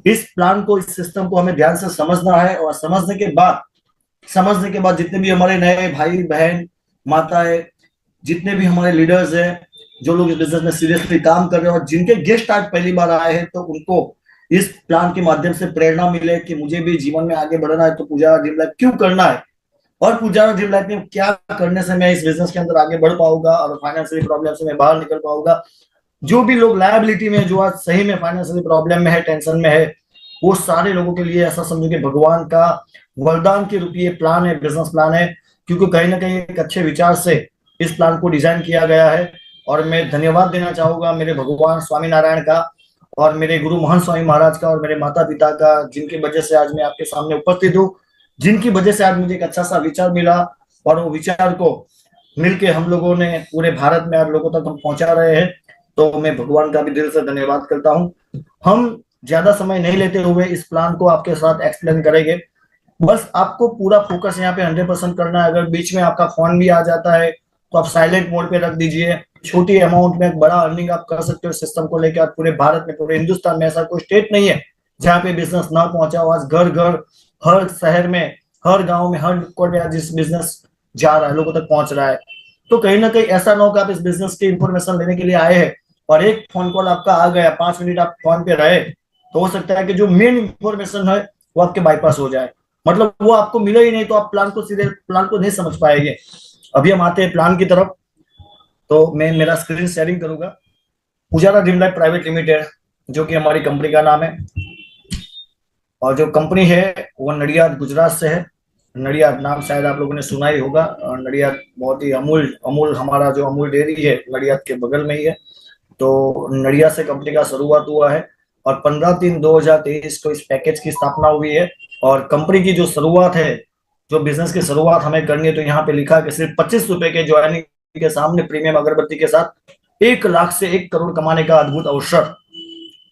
इस प्लान को, इस सिस्टम को हमें ध्यान से समझना है, और समझने के बाद जितने भी हमारे नए भाई बहन माताएं, जितने भी हमारे लीडर्स हैं, जो लोग इस बिजनेस में सीरियसली काम कर रहे हैं और जिनके गेस्ट आज पहली बार आए हैं, तो उनको इस प्लान के माध्यम से प्रेरणा मिले कि मुझे भी जीवन में आगे बढ़ना है तो पुजारा ड्रीम लाइफ क्यों करना है, और पुजारा ड्रीम लाइफ में क्या करने से मैं इस बिजनेस के अंदर आगे बढ़ पाऊंगा और फाइनेंशियली प्रॉब्लम से मैं बाहर निकल पाऊंगा। जो भी लोग लायबिलिटी में, जो आज सही में फाइनेंशियली प्रॉब्लम में है, टेंशन में है, वो सारे लोगों के लिए ऐसा समझो कि भगवान का वरदान के रूप ये प्लान है, बिजनेस प्लान है, क्योंकि कहीं ना कहीं एक अच्छे विचार से इस प्लान को डिजाइन किया गया है। और मैं धन्यवाद देना चाहूंगा मेरे भगवान स्वामी नारायण का, और मेरे गुरु महंत स्वामी महाराज का, और मेरे माता पिता का, जिनकी वजह से आज मैं आपके सामने उपस्थित हूँ, जिनकी वजह से आज मुझे एक अच्छा सा विचार मिला, और वो विचार को मिलके हम लोगों ने पूरे भारत में आज लोगों तक हम पहुंचा रहे हैं। तो मैं भगवान का भी दिल से धन्यवाद करता हूँ। हम ज्यादा समय नहीं लेते हुए इस प्लान को आपके साथ एक्सप्लेन करेंगे। बस आपको पूरा फोकस यहाँ पे 100% करना है। अगर बीच में आपका फोन भी आ जाता है तो आप साइलेंट मोड पे रख दीजिए। छोटी अमाउंट में बड़ा अर्निंग आप कर सकते हो सिस्टम को लेकर। पूरे भारत में, पूरे हिंदुस्तान में ऐसा कोई स्टेट नहीं है जहाँ पे बिजनेस ना पहुंचा हो। आज घर घर, हर शहर में, हर गांव में, हर कोने में जिस बिजनेस जा रहा है, लोगों तक पहुंच रहा है। तो कहीं ना कहीं ऐसा ना हो कि आप इस बिजनेस की इंफॉर्मेशन लेने के लिए आए हैं और एक फोन कॉल आपका आ गया, 5 मिनट आप फोन पे रहे, तो हो सकता है कि जो मेन इंफॉर्मेशन है वो आपके बाईपास हो जाए, मतलब वो आपको मिले ही नहीं, तो आप प्लान को नहीं समझ पाएंगे। अभी हम आते हैं प्लान की तरफ। तो मैं मेरा स्क्रीन शेयरिंग करूंगा। Pujara dream life private limited, जो कि हमारी कंपनी का नाम है, और जो कंपनी है वो नडियाद गुजरात से है। नडियाद नाम शायद आप लोगों ने सुना ही होगा। नडियाद बहुत ही अमूल अमूल हमारा जो अमूल डेयरी है नडियाद के बगल में ही है। तो नडियाद से कंपनी का शुरुआत हुआ है, और 15/3/2023 को इस पैकेज की स्थापना हुई है। और कंपनी की जो शुरुआत है, जो बिजनेस की शुरुआत हमें करनी है, तो यहाँ पे लिखा है कि सिर्फ 25 रुपए के ज्वाइनिंग के सामने प्रीमियम अगरबत्ती के साथ 1 लाख से 1 करोड़ कमाने का अद्भुत अवसर।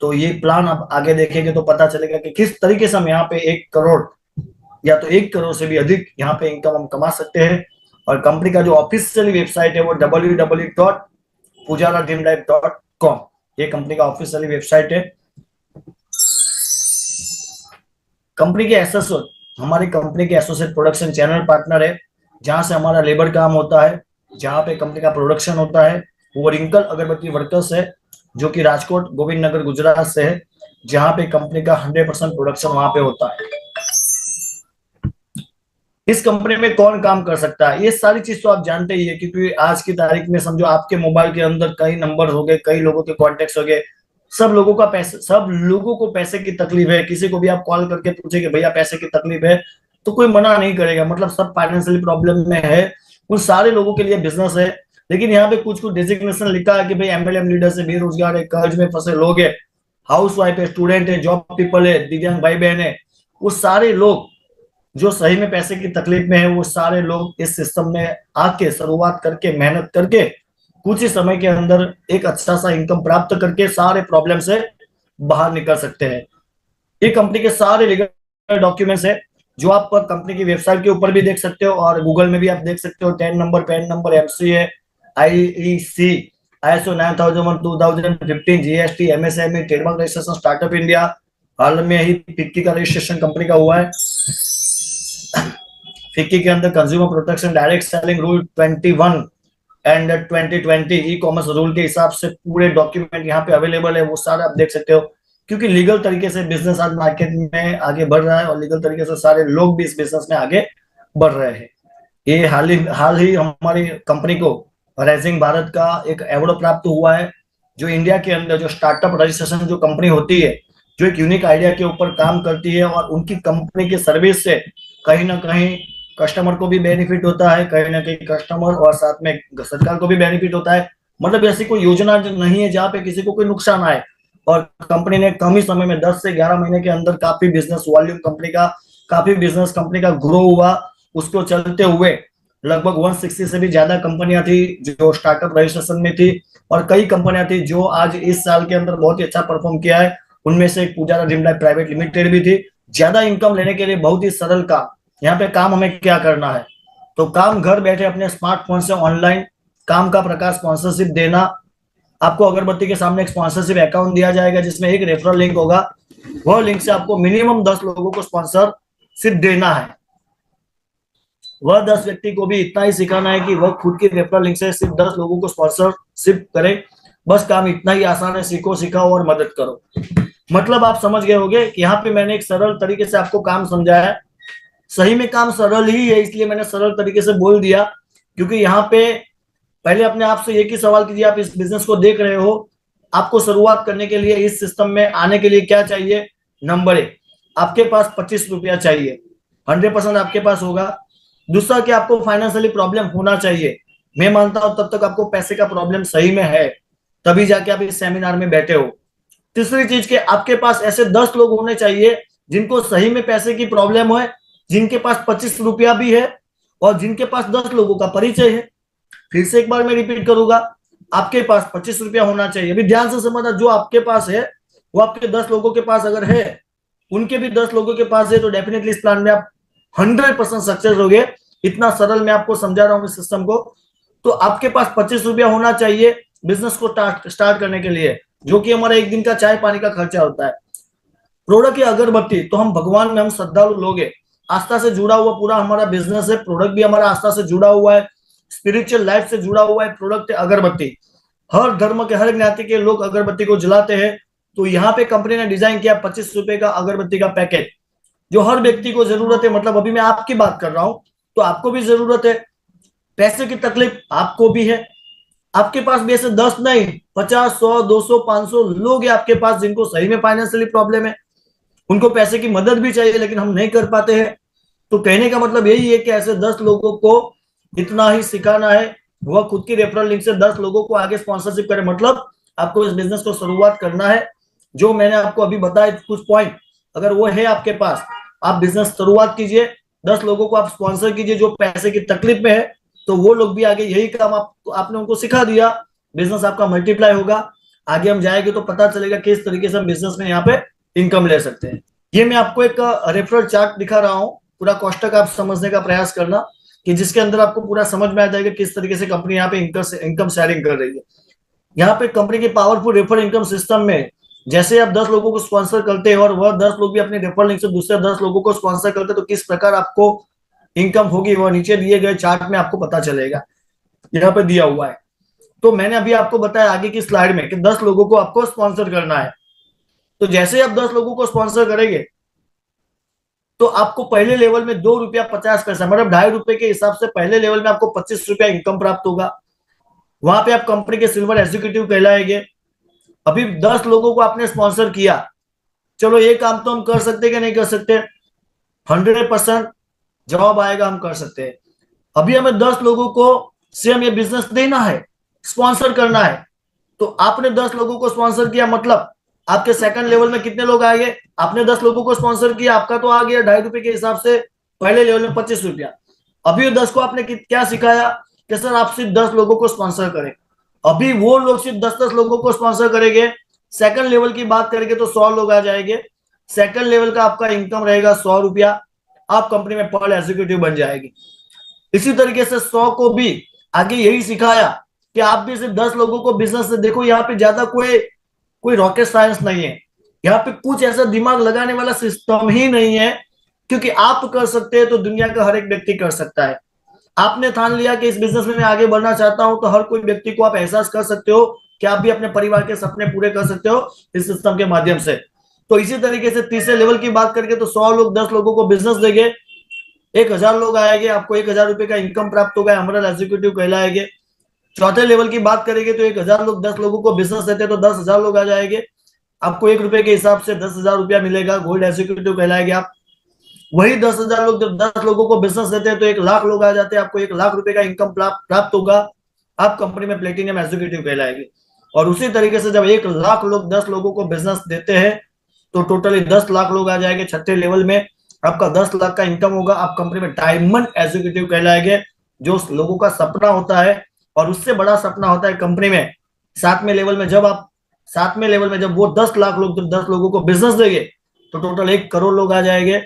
तो ये प्लान आप आगे देखेंगे तो पता चलेगा कि किस तरीके से हम यहाँ पे 1 करोड़, या तो 1 करोड़ से भी अधिक यहाँ पे इनकम हम कमा सकते हैं। और कंपनी का जो ऑफिशियल वेबसाइट है वो www.pujaradreamlife.com, ये कंपनी का ऑफिशियल वेबसाइट है। कंपनी के एसोसिएट, हमारी कंपनी के एसोसिएट प्रोडक्शन चैनल पार्टनर है, जहां से हमारा लेबर काम होता है, जहां पे कंपनी का प्रोडक्शन होता है, वो रिंकल अगरबत्ती वर्कर्स है, जो कि राजकोट गोविंद नगर गुजरात से है, जहां पे कंपनी का 100% प्रोडक्शन वहां पे होता है। इस कंपनी में कौन काम कर सकता है, ये सारी चीज तो आप जानते ही है, क्योंकि आज की तारीख में समझो आपके मोबाइल के अंदर कई नंबर हो गए, कई लोगों के कॉन्टेक्ट हो गए। सब लोगों को पैसे की तकलीफ है। किसी को भी आप कॉल करके पूछे कि भैया पैसे की तकलीफ है, तो कोई मना नहीं करेगा, मतलब सब फाइनेंशियली प्रॉब्लम में है। उन सारे लोगों के लिए बिजनेस है। लेकिन यहाँ पे कुछ कुछ डेजिग्नेशन लिखा है कि भाई एमएलएम लीडर से, बेरोजगार है, कर्ज में फंसे लोग है, हाउस वाइफ है, स्टूडेंट है, जॉब पीपल है, दिव्यांग भाई बहन है, वो सारे लोग जो सही में पैसे की तकलीफ में है, वो सारे लोग इस सिस्टम में आके शुरुआत करके, मेहनत करके, कुछ ही समय के अंदर एक अच्छा सा इनकम प्राप्त करके सारे प्रॉब्लम से बाहर निकल सकते हैं। ये कंपनी के सारे लीगल डॉक्यूमेंट्स है, जो आप कंपनी की वेबसाइट के ऊपर भी देख सकते हो और गूगल में भी आप देख सकते हो। 10 number, PAN number, MCA, IEC, ISO 9001 2015, GST, MSME, trademark registration, startup India, हाल में ही फिक्की का रजिस्ट्रेशन कंपनी का हुआ है। फिक्की के अंदर consumer protection direct selling rule 21 and 2020 e commerce rule के हिसाब से पूरे डॉक्यूमेंट यहाँ पे अवेलेबल है, वो सारे आप देख सकते हो। क्योंकि लीगल तरीके से बिजनेस आज मार्केट में आगे बढ़ रहा है, और लीगल तरीके से सारे लोग भी इस बिजनेस में आगे बढ़ रहे हैं। ये हाल ही हमारी कंपनी को राइजिंग भारत का एक अवार्ड प्राप्त हुआ है, जो इंडिया के अंदर जो स्टार्टअप रजिस्ट्रेशन जो कंपनी होती है, जो एक यूनिक आइडिया के ऊपर काम करती है, और उनकी कंपनी की सर्विस से कहीं ना कहीं कस्टमर को भी बेनिफिट होता है, कहीं ना कहीं कस्टमर और साथ में सरकार को भी बेनिफिट होता है। मतलब ऐसी कोई योजना नहीं है जहाँ पे किसी को कोई नुकसान आए। और कंपनी ने कम ही समय में 10 से 11 महीने के अंदर काफी बिजनेस वॉल्यूम काफी बिजनेस कंपनी का ग्रो हुआ। उसको चलते हुए लगभग 160 से भी ज्यादा कंपनियां थी जो स्टार्टअप रजिस्ट्रेशन में थी, और कई कंपनियां थी जो आज इस साल के अंदर बहुत ही अच्छा परफॉर्म किया है। उनमें से एक Pujara dream life private limited भी थी। ज्यादा इनकम लेने के लिए बहुत ही सरल काम, यहाँ पे काम हमें क्या करना है, तो काम घर बैठे अपने स्मार्टफोन से ऑनलाइन काम का प्रकार स्पॉन्सरशिप देना, आपको अगरबत्ती के सामने एक स्पॉन्सरशिप अकाउंट दिया जाएगा जिसमें एक रेफरल लिंक होगा। वह लिंक से आपको मिनिमम 10 लोगों को स्पॉन्सरशिप देना है। वह 10 व्यक्ति को भी इतना ही सिखाना है कि वह खुद की रेफरल लिंक से सिर्फ 10 लोगों को स्पॉन्सरशिप करे। बस काम इतना ही आसान है, सीखो, सिखाओ और मदद करो। मतलब आप समझ गए होंगे कि यहाँ पे मैंने एक सरल तरीके से आपको काम समझाया है। सही में काम सरल ही है, इसलिए मैंने सरल तरीके से बोल दिया, क्योंकि यहाँ पे पहले अपने आप से एक ही सवाल कीजिए, आप इस बिजनेस को देख रहे हो, आपको शुरुआत करने के लिए इस सिस्टम में आने के लिए क्या चाहिए? नंबर 1, आपके पास 25 रुपया चाहिए, 100% आपके पास होगा। दूसरा कि आपको फाइनेंशियली प्रॉब्लम होना चाहिए। मैं मानता हूं तब तक आपको पैसे का प्रॉब्लम सही में है, तभी जाके आप इस सेमिनार में बैठे हो। तीसरी चीज के आपके पास ऐसे 10 लोग होने चाहिए जिनको सही में पैसे की प्रॉब्लम है, जिनके पास 25 रुपया भी है और जिनके पास 10 लोगों का परिचय है। फिर से एक बार मैं रिपीट करूंगा, आपके पास 25 रुपया होना चाहिए। अभी ध्यान से समझना, जो आपके पास है वो आपके 10 लोगों के पास अगर है, उनके भी 10 लोगों के पास है, तो डेफिनेटली इस प्लान में आप 100% सक्सेस होगे। इतना सरल मैं आपको समझा रहा हूँ इस सिस्टम को। तो आपके पास 25 रुपया होना चाहिए बिजनेस को स्टार्ट करने के लिए, जो कि हमारा एक दिन का चाय पानी का खर्चा होता है। प्रोडक्ट की अगरबत्ती, तो हम भगवान में हम श्रद्धालु लोग हैं, आस्था से जुड़ा हुआ पूरा हमारा बिजनेस है। प्रोडक्ट भी हमारा आस्था से जुड़ा हुआ है, स्पिरिचुअल लाइफ से जुड़ा हुआ है। प्रोडक्ट अगरबत्ती, हर धर्म के हर ज्ञाति के लोग अगरबत्ती को जलाते हैं। तो यहाँ पे कंपनी ने डिजाइन किया 25 रुपए का अगरबत्ती का पैकेट, जो हर व्यक्ति को जरूरत है। मतलब अभी मैं आपकी बात कर रहा हूं, तो आपको भी जरूरत है। पैसे की तकलीफ आपको भी है। आपके पास भी ऐसे 10 नहीं, 50, 100, 200, 500 लोग हैं आपके पास जिनको सही में फाइनेंशियली प्रॉब्लम है, उनको पैसे की मदद भी चाहिए लेकिन हम नहीं कर पाते हैं। तो कहने का मतलब यही है कि ऐसे 10 लोगों को इतना ही सिखाना है, वह खुद की रेफरल लिंक से 10 लोगों को आगे स्पॉन्सरशिप करे। मतलब आपको इस बिजनेस को शुरुआत करना है। जो मैंने आपको अभी बताया कुछ पॉइंट, अगर वो है आपके पास, आप बिजनेस शुरुआत कीजिए, 10 लोगों को आप स्पॉन्सर कीजिए जो पैसे की तकलीफ में है, तो वो लोग भी आगे यही काम आपने उनको सिखा दिया, बिजनेस आपका मल्टीप्लाई होगा। आगे हम जाएंगे तो पता चलेगा किस तरीके से हम बिजनेस में यहाँ पे इनकम ले सकते हैं। ये मैं आपको एक रेफरल चार्ट दिखा रहा हूँ, पूरा कोष्टक आप समझने का प्रयास करना, कि जिसके अंदर आपको पूरा समझ में आ जाएगा किस तरीके से कंपनी यहाँ पे इनकम शेयरिंग कर रही है। यहाँ पे कंपनी के पावरफुल रेफरल इनकम सिस्टम में जैसे आप 10 लोगों को स्पॉन्सर करते हैं और वह 10 लोग भी अपने रेफरल लिंक से दूसरे 10 लोगों को स्पॉन्सर करते हैं, तो किस प्रकार आपको इनकम होगी वह नीचे दिए गए चार्ट में आपको पता चलेगा, यहाँ पे दिया हुआ है। तो मैंने अभी आपको बताया आगे की स्लाइड में कि 10 लोगों को आपको स्पॉन्सर करना है। तो जैसे आप 10 लोगों को स्पॉन्सर करेंगे तो आपको पहले लेवल में 2 रुपया 50 पैसा, मतलब 2.5 रुपए के हिसाब से पहले लेवल में आपको 25 रुपया इनकम प्राप्त होगा। वहां पे आप कंपनी के सिल्वर एग्जीक्यूटिव कहलाएंगे। अभी 10 लोगों को आपने स्पॉन्सर किया, चलो ये काम तो हम कर सकते कि नहीं कर सकते? 100% जवाब आएगा, हम कर सकते हैं। अभी हमें 10 लोगों को से हम ये बिजनेस देना है, स्पॉन्सर करना है। तो आपने 10 लोगों को स्पॉन्सर किया, मतलब आपके सेकंड लेवल में कितने लोग आएंगे? आपने 10 लोगों को स्पॉन्सर किया, आपका तो आ गया 2.5 रुपए के हिसाब से पहले लेवल में 25 रुपया। अभी 10 को आपने क्या सिखाया कि सर आप सिर्फ 10 लोगों को स्पॉन्सर करें। अभी वो लोग सिर्फ 10-10 लोगों को स्पॉन्सर करेंगे। सेकंड लेवल की बात करेंगे तो 100 लोग आ जाएंगे। सेकंड लेवल का आपका इनकम रहेगा 100 रुपया, आप कंपनी में पर्ल एग्जीक्यूटिव बन जाएगी। इसी तरीके से 100 को भी आगे यही सिखाया कि आप भी सिर्फ 10 लोगों को बिजनेस से देखो। यहाँ पे ज्यादा कोई रॉकेट साइंस नहीं है, यहाँ पे कुछ ऐसा दिमाग लगाने वाला सिस्टम ही नहीं है, क्योंकि आप कर सकते हैं तो दुनिया का हर एक व्यक्ति कर सकता है। आपने ठान लिया कि इस बिजनेस में मैं आगे बढ़ना चाहता हूं, तो हर कोई व्यक्ति को आप एहसास कर सकते हो कि आप भी अपने परिवार के सपने पूरे कर सकते हो इस सिस्टम के माध्यम से। तो इसी तरीके से तीसरे लेवल की बात करके तो 100 लोग 10 लोगों को बिजनेस देंगे, 1000 लोग आएंगे, आपको 1000 रुपए का इनकम प्राप्त होगा, अमरल एग्जीक्यूटिव कहलाएंगे। चौथे लेवल की बात करेंगे तो 1000 लोग 10 लोगों को बिजनेस देते हैं तो 10,000 लोग आ जाएंगे, आपको 1 रुपए के हिसाब से 10,000 रुपया मिलेगा, गोल्ड एग्जीक्यूटिव कहलाएंगे आप। वही 10,000 लोग जब 10 लोगों को बिजनेस देते हैं तो 1,00,000 लोग आ जाते हैं, आपको 1,00,000 रुपए का इनकम प्राप्त होगा, आप कंपनी में प्लेटिनियम एग्जीक्यूटिव कहलाएंगे। और उसी तरीके से जब 1,00,000 लोग 10 लोगों को बिजनेस देते हैं तो टोटली 10,00,000 लोग आ जाएंगे। छठे लेवल में आपका 10 लाख का इनकम होगा, आप कंपनी में डायमंड एग्जीक्यूटिव कहलाएंगे, जो लोगों का सपना होता है और उससे बड़ा सपना होता है कंपनी में। सातवें लेवल में जब वो 10 लाख लोग जब 10 लोगों को बिजनेस देंगे तो टोटल 1 करोड़ लोग आ जाएंगे।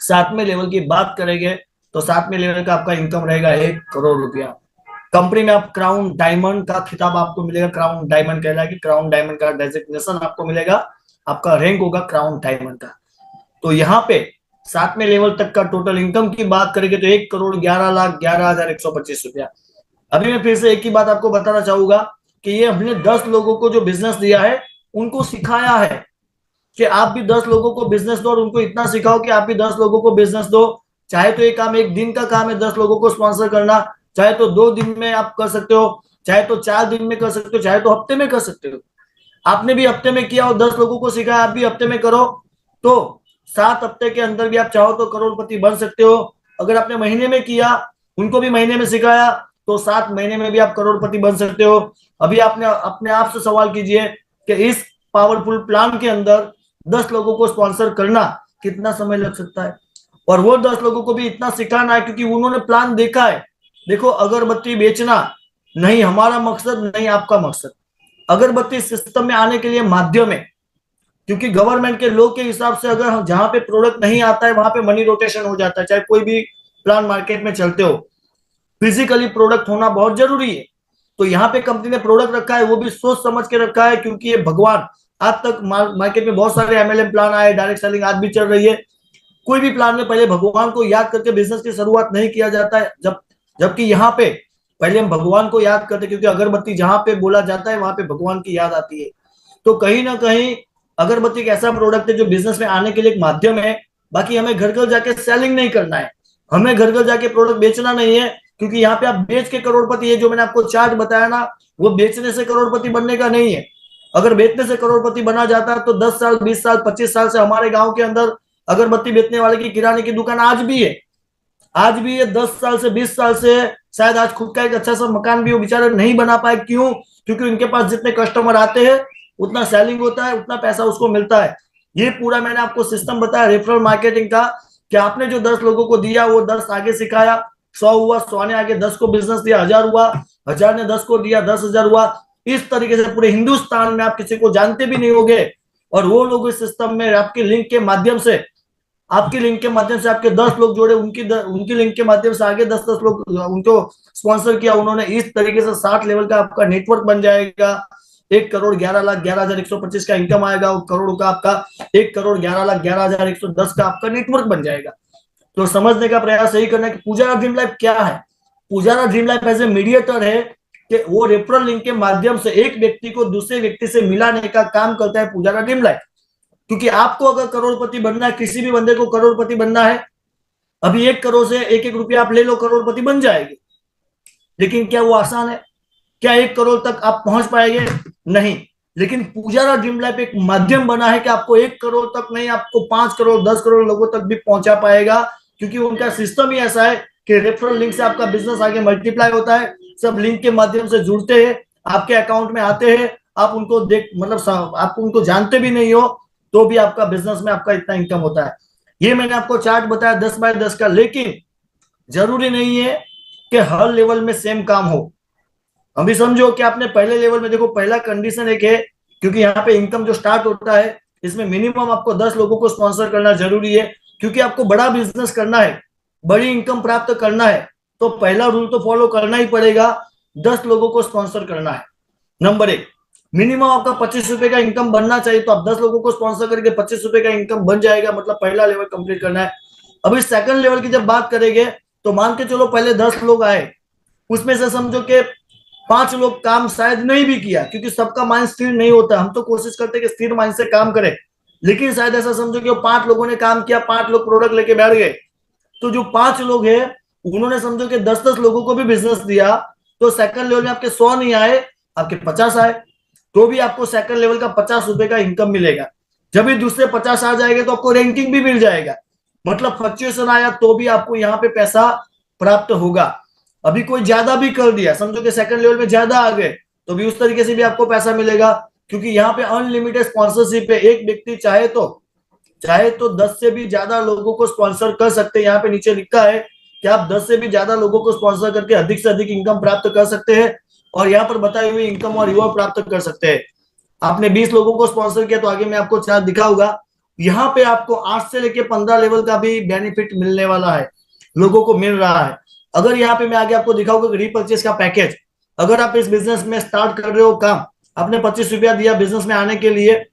7वें लेवल की बात करेंगे तो 7वें लेवल का आपका इनकम रहेगा 1 करोड़ रुपया। कंपनी में आप क्राउन डायमंड का खिताब आपको मिलेगा, क्राउन डायमंड कहलाएगी, क्राउन डायमंड का डेजिग्नेशन आपको मिलेगा, आपका रैंक होगा क्राउन डायमंड का। तो यहाँ पे 7वें लेवल तक का टोटल इनकम की बात करेंगे तो 1,11,11,125 रुपया। अभी मैं फिर से एक ही बात आपको बताना चाहूंगा कि ये हमने 10 लोगों को जो बिजनेस दिया है उनको सिखाया है कि आप भी 10 लोगों को बिजनेस दो और उनको इतना सिखाओ कि आप भी 10 लोगों को बिजनेस दो। चाहे तो ये काम एक दिन का काम है 10 लोगों को स्पॉन्सर करना, चाहे तो 2 दिन में आप कर सकते हो, चाहे तो 4 दिन में कर सकते हो, चाहे तो हफ्ते में कर सकते हो। आपने भी हफ्ते में किया और 10 लोगों को सिखाया, आप भी हफ्ते में करो तो 7 हफ्ते के अंदर भी आप चाहो तो करोड़पति बन सकते हो। अगर आपने महीने में किया, उनको भी महीने में सिखाया, तो 7 महीने में भी आप करोड़पति बन सकते हो। अभी आपने अपने आप से सवाल कीजिए कि इस पावरफुल प्लान के अंदर 10 लोगों को स्पॉन्सर करना कितना समय लग सकता है, और वो 10 लोगों को भी इतना सिखाना है क्योंकि उन्होंने प्लान देखा है। देखो, अगरबत्ती बेचना नहीं हमारा मकसद, नहीं आपका मकसद। अगरबत्ती सिस्टम में आने के लिए माध्यम है, क्योंकि गवर्नमेंट के लॉ के हिसाब से अगर जहां पे प्रोडक्ट नहीं आता है वहां पे मनी रोटेशन हो जाता है। चाहे कोई भी प्लान मार्केट में चलते हो, फिजिकली प्रोडक्ट होना बहुत जरूरी है। तो यहाँ पे कंपनी ने प्रोडक्ट रखा है, वो भी सोच समझ के रखा है, क्योंकि ये भगवान, आज तक मार्केट में बहुत सारे एमएलएम प्लान आए, डायरेक्ट सेलिंग आज भी चल रही है। कोई भी प्लान में पहले भगवान को याद करके बिजनेस की शुरुआत नहीं किया जाता है, जबकि यहाँ पे पहले हम भगवान को याद करते, क्योंकि अगरबत्ती जहां पे बोला जाता है वहां पे भगवान की याद आती है। तो कहीं ना कहीं अगरबत्ती एक ऐसा प्रोडक्ट है जो बिजनेस में आने के लिए एक माध्यम है। बाकी हमें घर घर जाके सेलिंग नहीं करना है, हमें घर घर जाके प्रोडक्ट बेचना नहीं है, क्योंकि यहाँ पे आप बेच के करोड़पति है, जो मैंने आपको चार्ट बताया ना, वो बेचने से करोड़पति बनने का नहीं है। अगर बेचने से करोड़पति बना जाता तो 10 साल 20 साल 25 साल से हमारे गांव के अंदर अगरबत्ती बेचने वाले की किराने की दुकान आज भी है, आज भी ये 10 साल से 20 साल से। शायद आज खुद का एक अच्छा सा मकान भी वो बेचारे नहीं बना पाए, क्यों? क्योंकि उनके पास जितने कस्टमर आते हैं उतना सेलिंग होता है, उतना पैसा उसको मिलता है। ये पूरा मैंने आपको सिस्टम बताया रेफरल मार्केटिंग का, कि आपने जो 10 लोगों को दिया वो 10 आगे सिखाया, 100 हुआ, 100 ने आगे 10 को बिजनेस दिया, 1000 हुआ, 1000 ने 10 को दिया, 10,000 हुआ। इस तरीके से पूरे हिंदुस्तान में आप किसी को जानते भी नहीं होगे, और वो लोग इस सिस्टम में आपके लिंक के माध्यम से, आपकी लिंक के माध्यम से आपके 10 लोग जोड़े, उनकी लिंक के माध्यम से आगे 10-10 लोग उनको स्पॉन्सर किया उन्होंने। इस तरीके से 7 लेवल का आपका नेटवर्क बन जाएगा। 1,11,11,125 का इनकम आएगा, करोड़ का आपका 1,11,11,110 का आपका नेटवर्क बन जाएगा। तो समझने का प्रयास यही करना है कि पुजारा ड्रीम लाइफ क्या है। Pujara dream life as a mediator है कि वो रेफरल लिंक के माध्यम से एक व्यक्ति को दूसरे व्यक्ति से मिलाने का काम करता है पुजारा ड्रीम लाइफ। क्योंकि आपको अगर करोड़पति बनना है, किसी भी बंदे को करोड़पति बनना है, अभी 1 करोड़ से 1-1 रुपया आप ले लो, करोड़पति बन जाएगी। लेकिन क्या वो आसान है? क्या 1 करोड़ तक आप पहुंच पाएंगे? नहीं। लेकिन पुजारा ड्रीम लाइफ एक माध्यम बना है कि आपको 1 करोड़ तक नहीं, आपको 5 करोड़ 10 करोड़ लोगों तक भी पहुंचा पाएगा, क्योंकि उनका सिस्टम ही ऐसा है कि रेफरल लिंक से आपका बिजनेस आगे मल्टीप्लाई होता है। सब लिंक के माध्यम से जुड़ते हैं, आपके अकाउंट में आते हैं, आप उनको आप उनको जानते भी नहीं हो तो भी आपका बिजनेस में आपका इतना इनकम होता है। ये मैंने आपको चार्ट बताया 10 बाय 10 का, लेकिन जरूरी नहीं है कि हर लेवल में सेम काम हो। अभी समझो कि आपने पहले लेवल में, देखो पहला कंडीशन एक है, क्योंकि यहाँ पे इनकम जो स्टार्ट होता है इसमें मिनिमम आपको 10 लोगों को स्पॉन्सर करना जरूरी है, क्योंकि आपको बड़ा बिजनेस करना है, बड़ी इनकम प्राप्त करना है, तो पहला रूल तो फॉलो करना ही पड़ेगा, 10 लोगों को स्पॉन्सर करना है। नंबर 1, मिनिमम आपका 25 रुपए का इनकम बनना चाहिए, तो आप 10 लोगों को स्पॉन्सर करके 25 रुपए का इनकम बन जाएगा, मतलब पहला लेवल कंप्लीट करना है। अभी सेकंड लेवल की जब बात करेंगे तो मान के चलो पहले 10 लोग आए, उसमें से समझो कि 5 लोग काम शायद नहीं भी किया, क्योंकि सबका माइंड स्थिर नहीं होता। हम तो कोशिश करते हैं कि स्थिर माइंड से काम करें, लेकिन शायद ऐसा समझो कि 5 लोगों ने काम किया, 5 लोग प्रोडक्ट लेके बैठ गए, तो जो 5 लोग हैं उन्होंने समझो कि 10-10 लोगों को भी बिजनेस दिया, तो सेकंड लेवल में आपके 100 नहीं आए, आपके 50 आए, तो भी आपको सेकंड लेवल का 50 रुपए का इनकम मिलेगा। जब भी दूसरे 50 आ जाएंगे तो आपको रैंकिंग भी मिल जाएगा, मतलब फ्लक्चुएशन आया तो भी आपको यहाँ पे पैसा प्राप्त होगा। अभी कोई ज्यादा भी कर दिया, समझो कि सेकंड लेवल में ज्यादा आ गए, तो भी उस तरीके से भी आपको पैसा मिलेगा, क्योंकि यहाँ पे अनलिमिटेड स्पॉन्सरशिप है। एक व्यक्ति चाहे तो 10 से भी ज्यादा लोगों को स्पॉन्सर कर सकते हैं। यहाँ पे नीचे लिखा है कि आप 10 से भी ज्यादा लोगों को स्पॉन्सर करके अधिक से अधिक इनकम प्राप्त कर सकते हैं, और यहाँ पर बताई हुई इनकम और रिवॉर्ड प्राप्त कर सकते हैं। आपने 20 लोगों को स्पॉन्सर किया तो आगे मैं आपको चार्ट दिखाऊंगा। यहाँ पे आपको 8 से लेके 15 लेवल का भी बेनिफिट मिलने वाला है, लोगों को मिल रहा है। अगर यहाँ पे मैं आगे आपको दिखाऊंगा कि रीपर्चेस का पैकेज, अगर आप इस बिजनेस में स्टार्ट कर रहे हो काम, आपने 25 रुपया दिया बिजनेस में आने के लिए,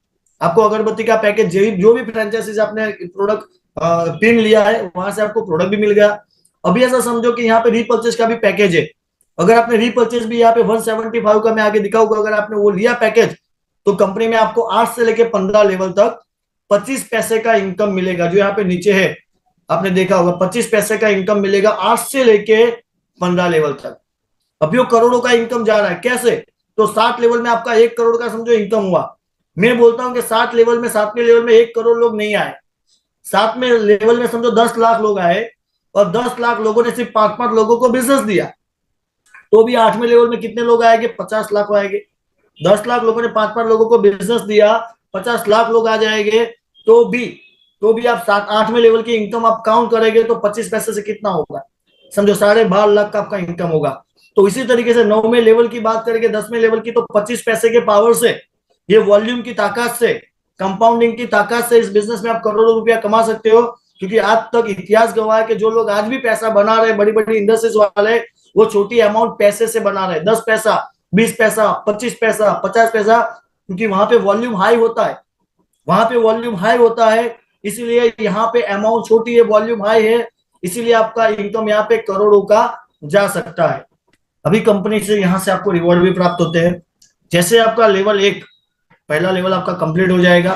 आपको अगरबत्ती का पैकेज जो भी फ्रेंचाइजीज आपने प्रोडक्ट पिन लिया है वहां से आपको प्रोडक्ट भी मिल गया। अभी ऐसा समझो कि यहाँ पे रीपर्चेस का भी पैकेज है। अगर आपने रीपर्चेस भी यहाँ पे 175 का मैं आगे दिखाऊंगा, अगर आपने वो लिया पैकेज, तो कंपनी में आपको 8 से लेके 15 लेवल तक 25 पैसे का इनकम मिलेगा। जो यहाँ पे नीचे है आपने देखा होगा 25 पैसे का इनकम मिलेगा 8 से लेके 15 लेवल तक। अभी वो करोड़ों का इनकम जा रहा है कैसे? तो 7 लेवल में आपका 1 करोड़ का समझो इनकम हुआ। मैं बोलता हूं कि 7 लेवल में 7वें लेवल में 1 करोड़ लोग नहीं आए, 7वें लेवल में समझो 10 लाख लोग आए और 10 लाख लोगों ने सिर्फ 5-5 लोगों को बिजनेस दिया, तो भी 8वें लेवल में कितने लोग आएंगे? 50 लाख आएंगे। 10 लाख लोगों ने 5-5 लोगों को बिजनेस दिया, 50 लाख लोग आ जाएंगे। तो भी आप 7-8वें लेवल की इनकम आप काउंट करेंगे तो 25 पैसे से कितना होगा? समझो 12.5 लाख का आपका इनकम होगा। तो इसी तरीके से 9वें लेवल की बात करेंगे, 10वें लेवल की, तो 25 पैसे के पावर से, ये वॉल्यूम की ताकत से, कंपाउंडिंग की ताकत से इस बिजनेस में आप करोड़ों रुपया कमा सकते हो। क्योंकि आज तक इतिहास गवाह है कि जो लोग आज भी पैसा बना रहे, बड़ी बड़ी इंडस्ट्रीज वाले, वो छोटी अमाउंट पैसे से बना रहे, 10 पैसा, 20 पैसा, 25 पैसा, 50 पैसा, क्योंकि वहां पे वॉल्यूम हाई होता है, वहां पे वॉल्यूम हाई होता है, इसीलिए यहाँ पे अमाउंट छोटी है, वॉल्यूम हाई है, इसीलिए आपका इनकम यहाँ पे करोड़ों का जा सकता है। अभी कंपनी से यहाँ से आपको रिवॉर्ड भी प्राप्त होते हैं। जैसे आपका लेवल 1, पहला लेवल आपका कंप्लीट हो जाएगा,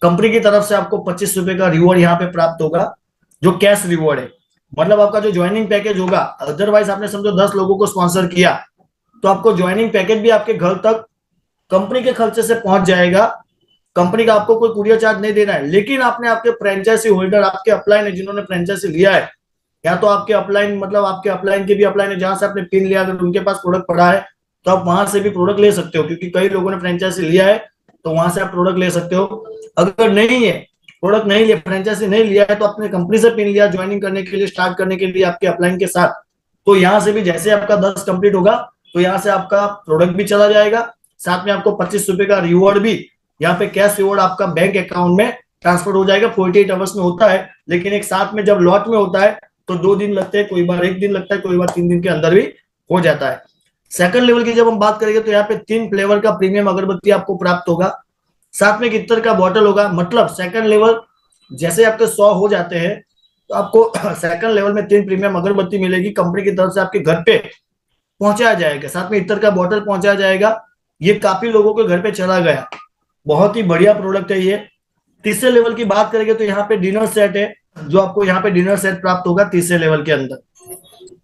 कंपनी की तरफ से आपको 25 रुपए का रिवॉर्ड यहाँ पे प्राप्त होगा, जो कैश रिवॉर्ड है। मतलब आपका जो ज्वाइनिंग पैकेज होगा, अदरवाइज आपने समझो 10 लोगों को स्पॉन्सर किया, तो आपको ज्वाइनिंग पैकेज भी आपके घर तक कंपनी के खर्चे से पहुंच जाएगा। कंपनी का आपको कोई कुरियर चार्ज नहीं देना है, लेकिन आपने आपके फ्रेंचाइजी होल्डर, आपके अपलाइन है जिन्होंने फ्रेंचाइजी लिया है, या तो आपके अपलाइन, मतलब आपके अपलाइन के भी अपलाइन है जहां से आपने पिन लिया, अगर उनके पास प्रोडक्ट पड़ा है तो आप वहां से भी प्रोडक्ट ले सकते हो, क्योंकि कई लोगों ने फ्रेंचाइजी लिया है तो वहां से आप प्रोडक्ट ले सकते हो। अगर नहीं है, प्रोडक्ट नहीं लिया, फ्रेंचाइजी नहीं लिया है, तो आपने कंपनी से पिन लिया ज्वाइनिंग करने के लिए, स्टार्ट करने के लिए आपके अपलाइन के साथ, तो यहाँ से भी जैसे आपका 10 कंप्लीट होगा तो यहाँ से आपका प्रोडक्ट भी चला जाएगा, साथ में आपको 25 रुपए का रिवॉर्ड भी, यहाँ पे कैश रिवॉर्ड आपका बैंक अकाउंट में ट्रांसफर हो जाएगा। 48 आवर्स में होता है, लेकिन एक साथ में जब लॉट में होता है तो 2 दिन लगते हैं, कोई बार 1 दिन लगता है, कोई बार 3 दिन के अंदर भी हो जाता है। सेकंड लेवल की जब हम बात करेंगे तो यहाँ पे 3 फ्लेवर का प्रीमियम अगरबत्ती आपको प्राप्त होगा, साथ में एक इत्र का बॉटल होगा। मतलब सेकंड लेवल जैसे आपके 100 हो जाते हैं तो आपको सेकंड लेवल में 3 प्रीमियम अगरबत्ती मिलेगी, कंपनी की तरफ से आपके घर पे पहुंचाया जाएगा, साथ में इत्र का बॉटल पहुंचाया जाएगा। ये काफी लोगों के घर पे चला गया, बहुत ही बढ़िया प्रोडक्ट है ये। तीसरे लेवल की बात करेंगे तो यहाँ पे डिनर सेट है, जो आपको यहाँ पे डिनर सेट प्राप्त होगा तीसरे लेवल के अंदर।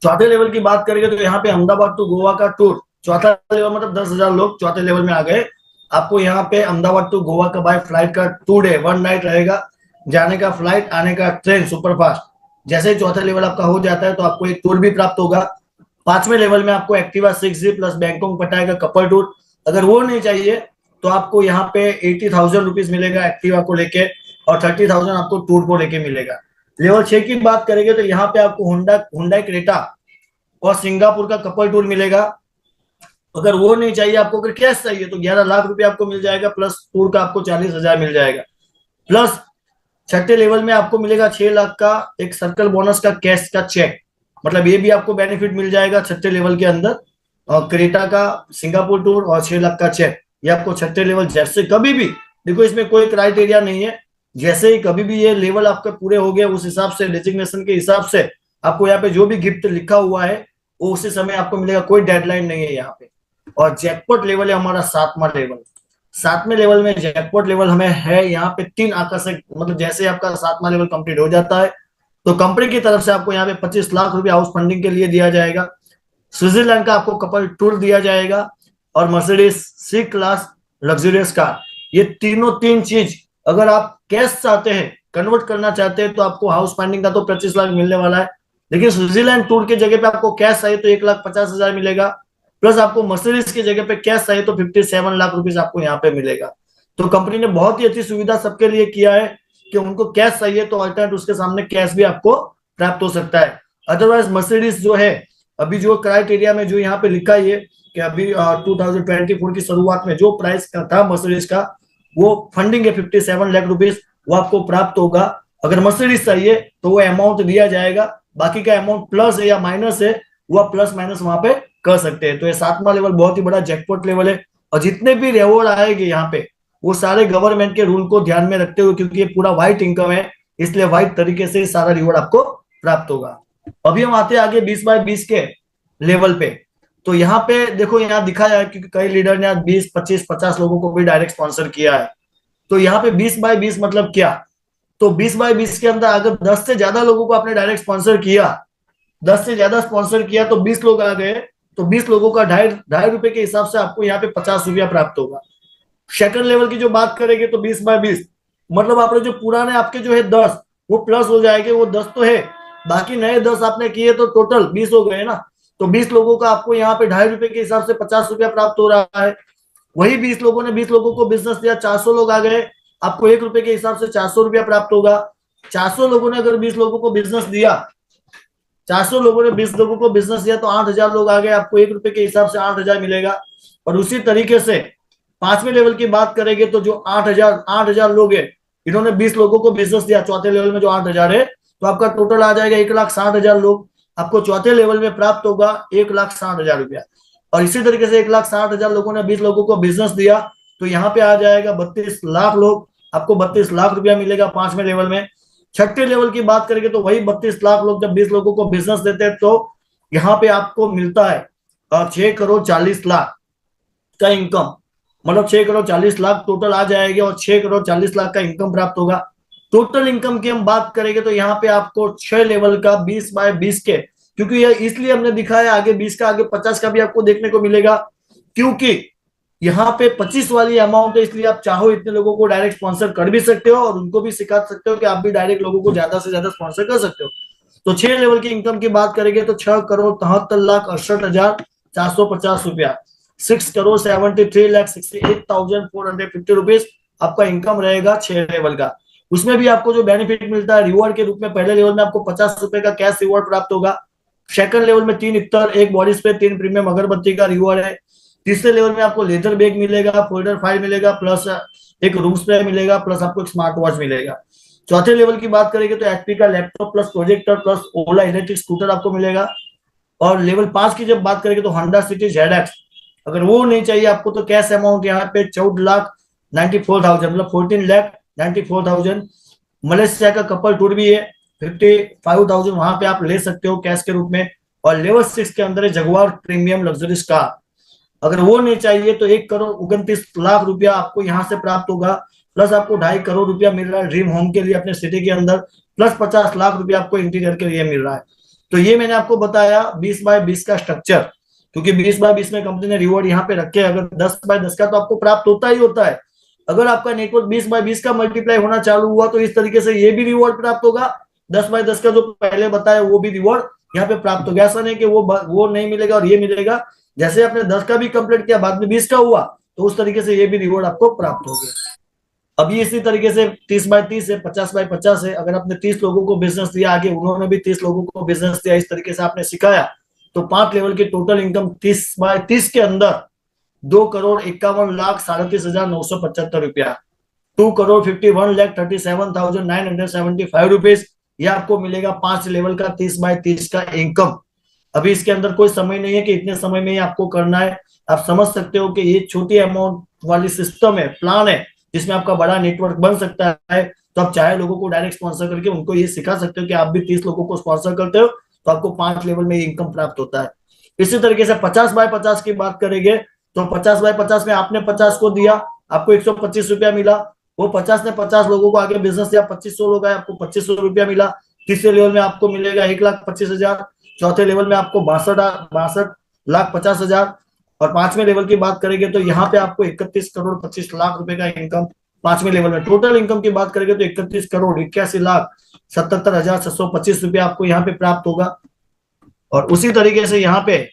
चौथे लेवल की बात करेंगे तो यहाँ पे अहमदाबाद टू गोवा का टूर, चौथा लेवल मतलब 10,000 लोग चौथे लेवल में आ गए, आपको यहाँ पे अहमदाबाद टू गोवा का बाय फ्लाइट का 2 डे 1 नाइट रहेगा, जाने का फ्लाइट, आने का ट्रेन सुपरफास्ट। जैसे ही चौथा लेवल आपका हो जाता है तो आपको एक टूर भी प्राप्त होगा। 5वें लेवल में आपको एक्टिवा 6G प्लस बैंकॉक पटाया का कपल टूर। अगर वो नहीं चाहिए तो आपको यहाँ पे 80,000 रुपीज मिलेगा एक्टिवा को लेके, और 30,000 आपको टूर को लेके मिलेगा। लेवल 6 की बात करेंगे तो यहाँ पे आपको हुंडा क्रेटा और सिंगापुर का कपल टूर मिलेगा। अगर वो नहीं चाहिए आपको, अगर कैश चाहिए तो 11 लाख रुपए आपको मिल जाएगा, प्लस टूर का आपको 40,000 मिल जाएगा। प्लस छठे लेवल में आपको मिलेगा 6 लाख का एक सर्कल बोनस का कैश का चेक, मतलब ये भी आपको बेनिफिट मिल जाएगा छठे लेवल के अंदर। और क्रेटा का सिंगापुर टूर और 6 लाख का चेक, ये आपको छठे लेवल जैसे कभी भी, देखो इसमें कोई क्राइटेरिया नहीं है, जैसे ही कभी भी ये लेवल आपके पूरे हो गए उस हिसाब से, डेजिग्नेशन के हिसाब से आपको यहाँ पे जो भी गिफ्ट लिखा हुआ है वो उसी समय आपको मिलेगा, कोई डेडलाइन नहीं है यहाँ पे। और जैकपॉट लेवल है हमारा 7वां लेवल। 7वें लेवल में जैकपॉट लेवल हमें है यहाँ पे 3 आकर्षक, मतलब जैसे आपका 7वां लेवल कंप्लीट हो जाता है तो कंपनी की तरफ से आपको यहाँ पे 25 लाख रुपए हाउस फंडिंग के लिए दिया जाएगा, स्विट्जरलैंड का आपको कपल टूर दिया जाएगा, और Mercedes C class luxurious car. ये तीन चीज अगर आप कैश चाहते हैं, कन्वर्ट करना चाहते हैं, तो आपको हाउस फाइंडिंग का तो 25 लाख मिलने वाला है, लेकिन स्विट्जरलैंड टूर की जगह पे आपको कैश चाहिए तो 1,50,000 मिलेगा, प्लस आपको मर्सिडीज की जगह पे कैश चाहिए तो 57 लाख रुपीज आपको यहाँ पे मिलेगा। तो कंपनी ने बहुत ही अच्छी सुविधा सबके लिए किया है कि उनको कैश चाहिए तो अल्टरनेट उसके सामने कैश भी आपको प्राप्त हो सकता है। अदरवाइज मर्सिडीज जो है, अभी जो क्राइटेरिया में जो यहाँ पे लिखा है कि अभी 2024 की शुरुआत में जो प्राइस का था मर्सिडीज का, वो फंडिंग है 57 लाख रुपीज, वो आपको प्राप्त होगा। अगर मर्सिडीज चाहिए तो वो अमाउंट दिया जाएगा, बाकी का अमाउंट प्लस है या माइनस है वो आप प्लस माइनस वहां पे कर सकते हैं। तो ये 7वां लेवल बहुत ही बड़ा जैकपॉट लेवल है, और जितने भी रिवॉर्ड आएंगे यहाँ पे वो सारे गवर्नमेंट के रूल को ध्यान में रखते हुए, क्योंकि ये पूरा व्हाइट इनकम है, इसलिए व्हाइट तरीके से सारा रिवॉर्ड आपको प्राप्त होगा। अभी हम आते हैं आगे 20x20 के लेवल पे। तो यहाँ पे देखो, यहाँ दिखाया है क्योंकि कई लीडर ने 20, 25, 50 लोगों को भी डायरेक्ट स्पॉन्सर किया है। तो यहाँ पे 20x20 मतलब क्या? तो 20x20 के अंदर अगर 10 से ज्यादा लोगों को आपने डायरेक्ट स्पॉन्सर किया, 10 से ज्यादा स्पॉन्सर किया तो 20 लोग आ गए, तो 20 लोगों का ढाई ढाई रुपए के हिसाब से आपको यहाँ पे 50 रुपया प्राप्त होगा। सेकंड लेवल की जो बात करेंगे तो 20x20 मतलब आपने जो पुराने आपके जो है 10 वो प्लस हो जाएंगे, वो 10 तो है, बाकी नए 10 आपने किए तो टोटल 20 हो गए ना। तो 20 लोगों का आपको यहाँ पे ढाई रुपए के हिसाब से 50 रुपया प्राप्त हो रहा है। वही 20 लोगों ने 20 लोगों को बिजनेस दिया, 400 लोग आ गए, आपको 1 रुपए के हिसाब से 400 रुपया प्राप्त होगा। 400 लोगों ने अगर 20 लोगों को बिजनेस दिया, 400 लोगों ने 20 लोगों को बिजनेस दिया तो 8,000 लोग आ गए, आपको 1 रुपए के हिसाब से 8,000 मिलेगा। और उसी तरीके से 5वें लेवल की बात करेंगे तो जो 8,000 लोग हैं, इन्होंने 20 लोगों को बिजनेस दिया, चौथे लेवल में जो 8,000 है, तो आपका टोटल आ जाएगा 1,60,000 लोग, आपको चौथे लेवल में प्राप्त होगा 1,60,000 रुपया। और इसी तरीके से 1,60,000 लोगों ने 20 लोगों को बिजनेस दिया, तो यहाँ पे आ जाएगा 32 लाख लोग, आपको 32 लाख रुपया मिलेगा 5वें लेवल में। छठे लेवल की बात करेंगे तो वही 32 लाख लोग जब 20 लोगों को बिजनेस देते हैं तो यहाँ पे आपको मिलता है 6,40,00,000 का इनकम, मतलब 6,40,00,000 टोटल आ जाएगी और 6,40,00,000 का इनकम प्राप्त होगा। टोटल इनकम की हम बात करेंगे तो यहाँ पे आपको 6 लेवल का 20x20 के, क्योंकि ये इसलिए हमने दिखाया आगे 20 का, आगे 50 का भी आपको देखने को मिलेगा, क्योंकि यहाँ पे 25 वाली अमाउंट है, इसलिए आप चाहो इतने लोगों को डायरेक्ट स्पॉन्सर कर भी सकते हो और उनको भी सिखा सकते हो कि आप भी डायरेक्ट लोगों को ज्यादा से ज्यादा स्पॉन्सर कर सकते हो। तो 6 लेवल की इनकम की बात करेंगे तो 6,73,68,450 रुपया, 6,73,68,450 रुपीज आपका इनकम रहेगा 6 लेवल का। उसमें भी आपको जो बेनिफिट मिलता है रिवॉर्ड के रूप में, पहले लेवल में आपको 50 रुपए का कैश रिवॉर्ड प्राप्त होगा, सेकंड लेवल में 3 इत्तर, 1 बॉडी स्प्रे, 3 प्रीमियम अगरबत्ती का रिवॉर्ड है, तीसरे लेवल में आपको लेदर बैग मिलेगा, फोल्डर फाइल मिलेगा, प्लस एक रूम स्प्रे मिलेगा, प्लस आपको एक स्मार्ट वॉच मिलेगा। चौथे लेवल की बात करेंगे तो एचपी का लैपटॉप प्लस प्रोजेक्टर प्लस ओला इलेक्ट्रिक स्कूटर आपको मिलेगा। और लेवल 5 की जब बात करेंगे तो होंडा सिटी ZX, अगर वो नहीं चाहिए आपको तो कैश अमाउंट यहाँ पे 14,94,000 मतलब 14,94,000। मलेशिया का कपल टूर भी है, 55,000 वहां पे आप ले सकते हो कैश के रूप में। और लेवल 6 के अंदर है जगुआर प्रीमियम लग्जरी कार, अगर वो नहीं चाहिए तो 1,29,00,000 रुपया आपको यहाँ से प्राप्त होगा, प्लस आपको 2.5 करोड़ रुपया मिल रहा है ड्रीम होम के लिए अपने सिटी के अंदर, प्लस 50 लाख रुपया आपको इंटीरियर के लिए मिल रहा है। तो ये मैंने आपको बताया 20x20 का स्ट्रक्चर, क्योंकि 20x20 में कंपनी ने रिवॉर्ड यहाँ पे रखे, अगर 10x10 का तो आपको प्राप्त होता ही होता है। अगर आपका नेटवर्क 20x20 का मल्टीप्लाई होना चालू हुआ तो इस तरीके से ये भी रिवॉर्ड प्राप्त होगा, 10x10 का जो पहले बताया वो भी रिवॉर्ड यहाँ पे प्राप्त होगा। ऐसा नहीं कि वो नहीं मिलेगा और ये मिलेगा, जैसे आपने 10 का भी कंप्लीट किया बाद में 20 का हुआ तो उस तरीके से ये भी रिवॉर्ड आपको प्राप्त हो गया। अभी इसी तरीके से 30x30 है, 50x50 है, अगर आपने 30 लोगों को बिजनेस दिया, आगे उन्होंने भी 30 लोगों को बिजनेस दिया, इस तरीके से आपने सिखाया, तो 5 लेवल की टोटल इनकम 30x30 के अंदर 2,51,37,975 रुपया, 2,51,37,975 रुपीज, ये आपको मिलेगा 5 लेवल का 30x30 का इनकम। अभी इसके अंदर कोई समय नहीं है कि इतने समय में ही आपको करना है, आप समझ सकते हो कि ये छोटी अमाउंट वाली सिस्टम है, प्लान है, जिसमें आपका बड़ा नेटवर्क बन सकता है। तो आप चाहे लोगों को डायरेक्ट स्पॉन्सर करके उनको ये सिखा सकते हो कि आप भी 30 लोगों को स्पॉन्सर करते हो तो आपको 5 लेवल में इनकम प्राप्त होता है। इसी तरीके से 50x50 की बात करेंगे तो 50x50 में आपने 50 को दिया, आपको 125 रुपया मिला, वो 50 ने 50 लोगों को आगे बिजनेस दिया, 2500 लोग आए, आपको 2500 रुपया मिला। तीसरे लेवल में आपको मिलेगा 1,25,000, चौथे लेवल में आपको 62,50,000, और 5वें लेवल की बात करेंगे तो यहाँ पे आपको 31,25,00,000 रुपए का इनकम 5वें लेवल में। टोटल इनकम की बात करेंगे तो 31,81,77,625 रुपया आपको यहाँ पे प्राप्त होगा। और उसी तरीके से यहाँ पे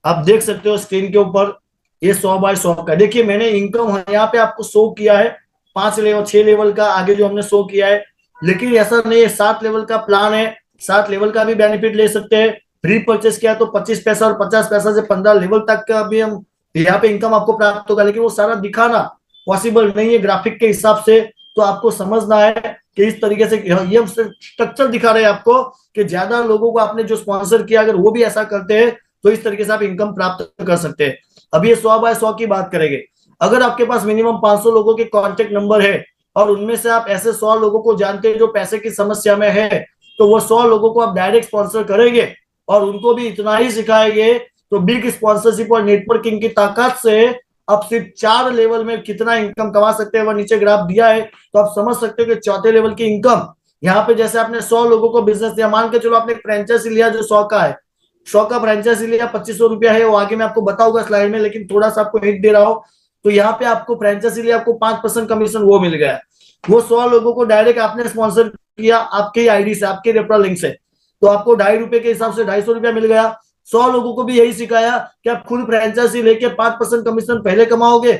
आप देख सकते हो स्क्रीन के ऊपर ये 100x100 का, देखिए मैंने इनकम यहाँ पे आपको शो किया है 5 लेवल 6 लेवल का आगे जो हमने शो किया है, लेकिन ऐसा नहीं है, 7 लेवल का प्लान है, 7 लेवल का भी बेनिफिट ले सकते हैं। फ्री परचेस किया तो 25 पैसा और 50 पैसा से 15 लेवल तक का भी हम यहाँ पे इनकम आपको प्राप्त होगा, लेकिन वो सारा दिखाना पॉसिबल नहीं है ग्राफिक के हिसाब से। तो आपको समझना है कि इस तरीके से ये हम स्ट्रक्चर दिखा रहे हैं आपको कि ज्यादा लोगों को आपने जो स्पॉन्सर किया अगर वो भी ऐसा करते हैं तो इस तरीके से आप इनकम प्राप्त कर सकते हैं। अब ये 100 बाय 100 की बात करेंगे। अगर आपके पास मिनिमम 500 लोगों के कॉन्टेक्ट नंबर है और उनमें से आप ऐसे 100 लोगों को जानते हैं जो पैसे की समस्या में है, तो वो 100 लोगों को आप डायरेक्ट स्पॉन्सर करेंगे और उनको भी इतना ही सिखाएंगे। तो बिग स्पॉन्सरशिप और नेटवर्किंग की ताकत से आप सिर्फ 4 लेवल में कितना इनकम कमा सकते हैं, वो नीचे ग्राफ दिया है, तो आप समझ सकते हो कि चौथे लेवल की इनकम यहाँ पे जैसे आपने 100 लोगों को बिजनेस दिया, मान के चलो आपने एक फ्रेंचाइजी लिया जो 100 का है, 100 का फ्रेंचाइजी लिया, 2500 रुपया है, वो आगे मैं आपको बताऊंगा स्लाइड में, लेकिन थोड़ा सा आपको हिंट दे रहा हूं। तो यहाँ पे आपको फ्रेंचाइजी लिया, आपको 5% कमीशन वो मिल गया। वो 100 लोगों को डायरेक्ट आपने स्पॉन्सर किया आपके आईडी से, आपके रेफरल लिंक से, तो आपको ₹2.5 के हिसाब से ₹250 मिल गया। 100 लोगों को भी यही सिखाया कि आप खुद फ्रेंचाइजी लेके 5% कमीशन पहले कमाओगे,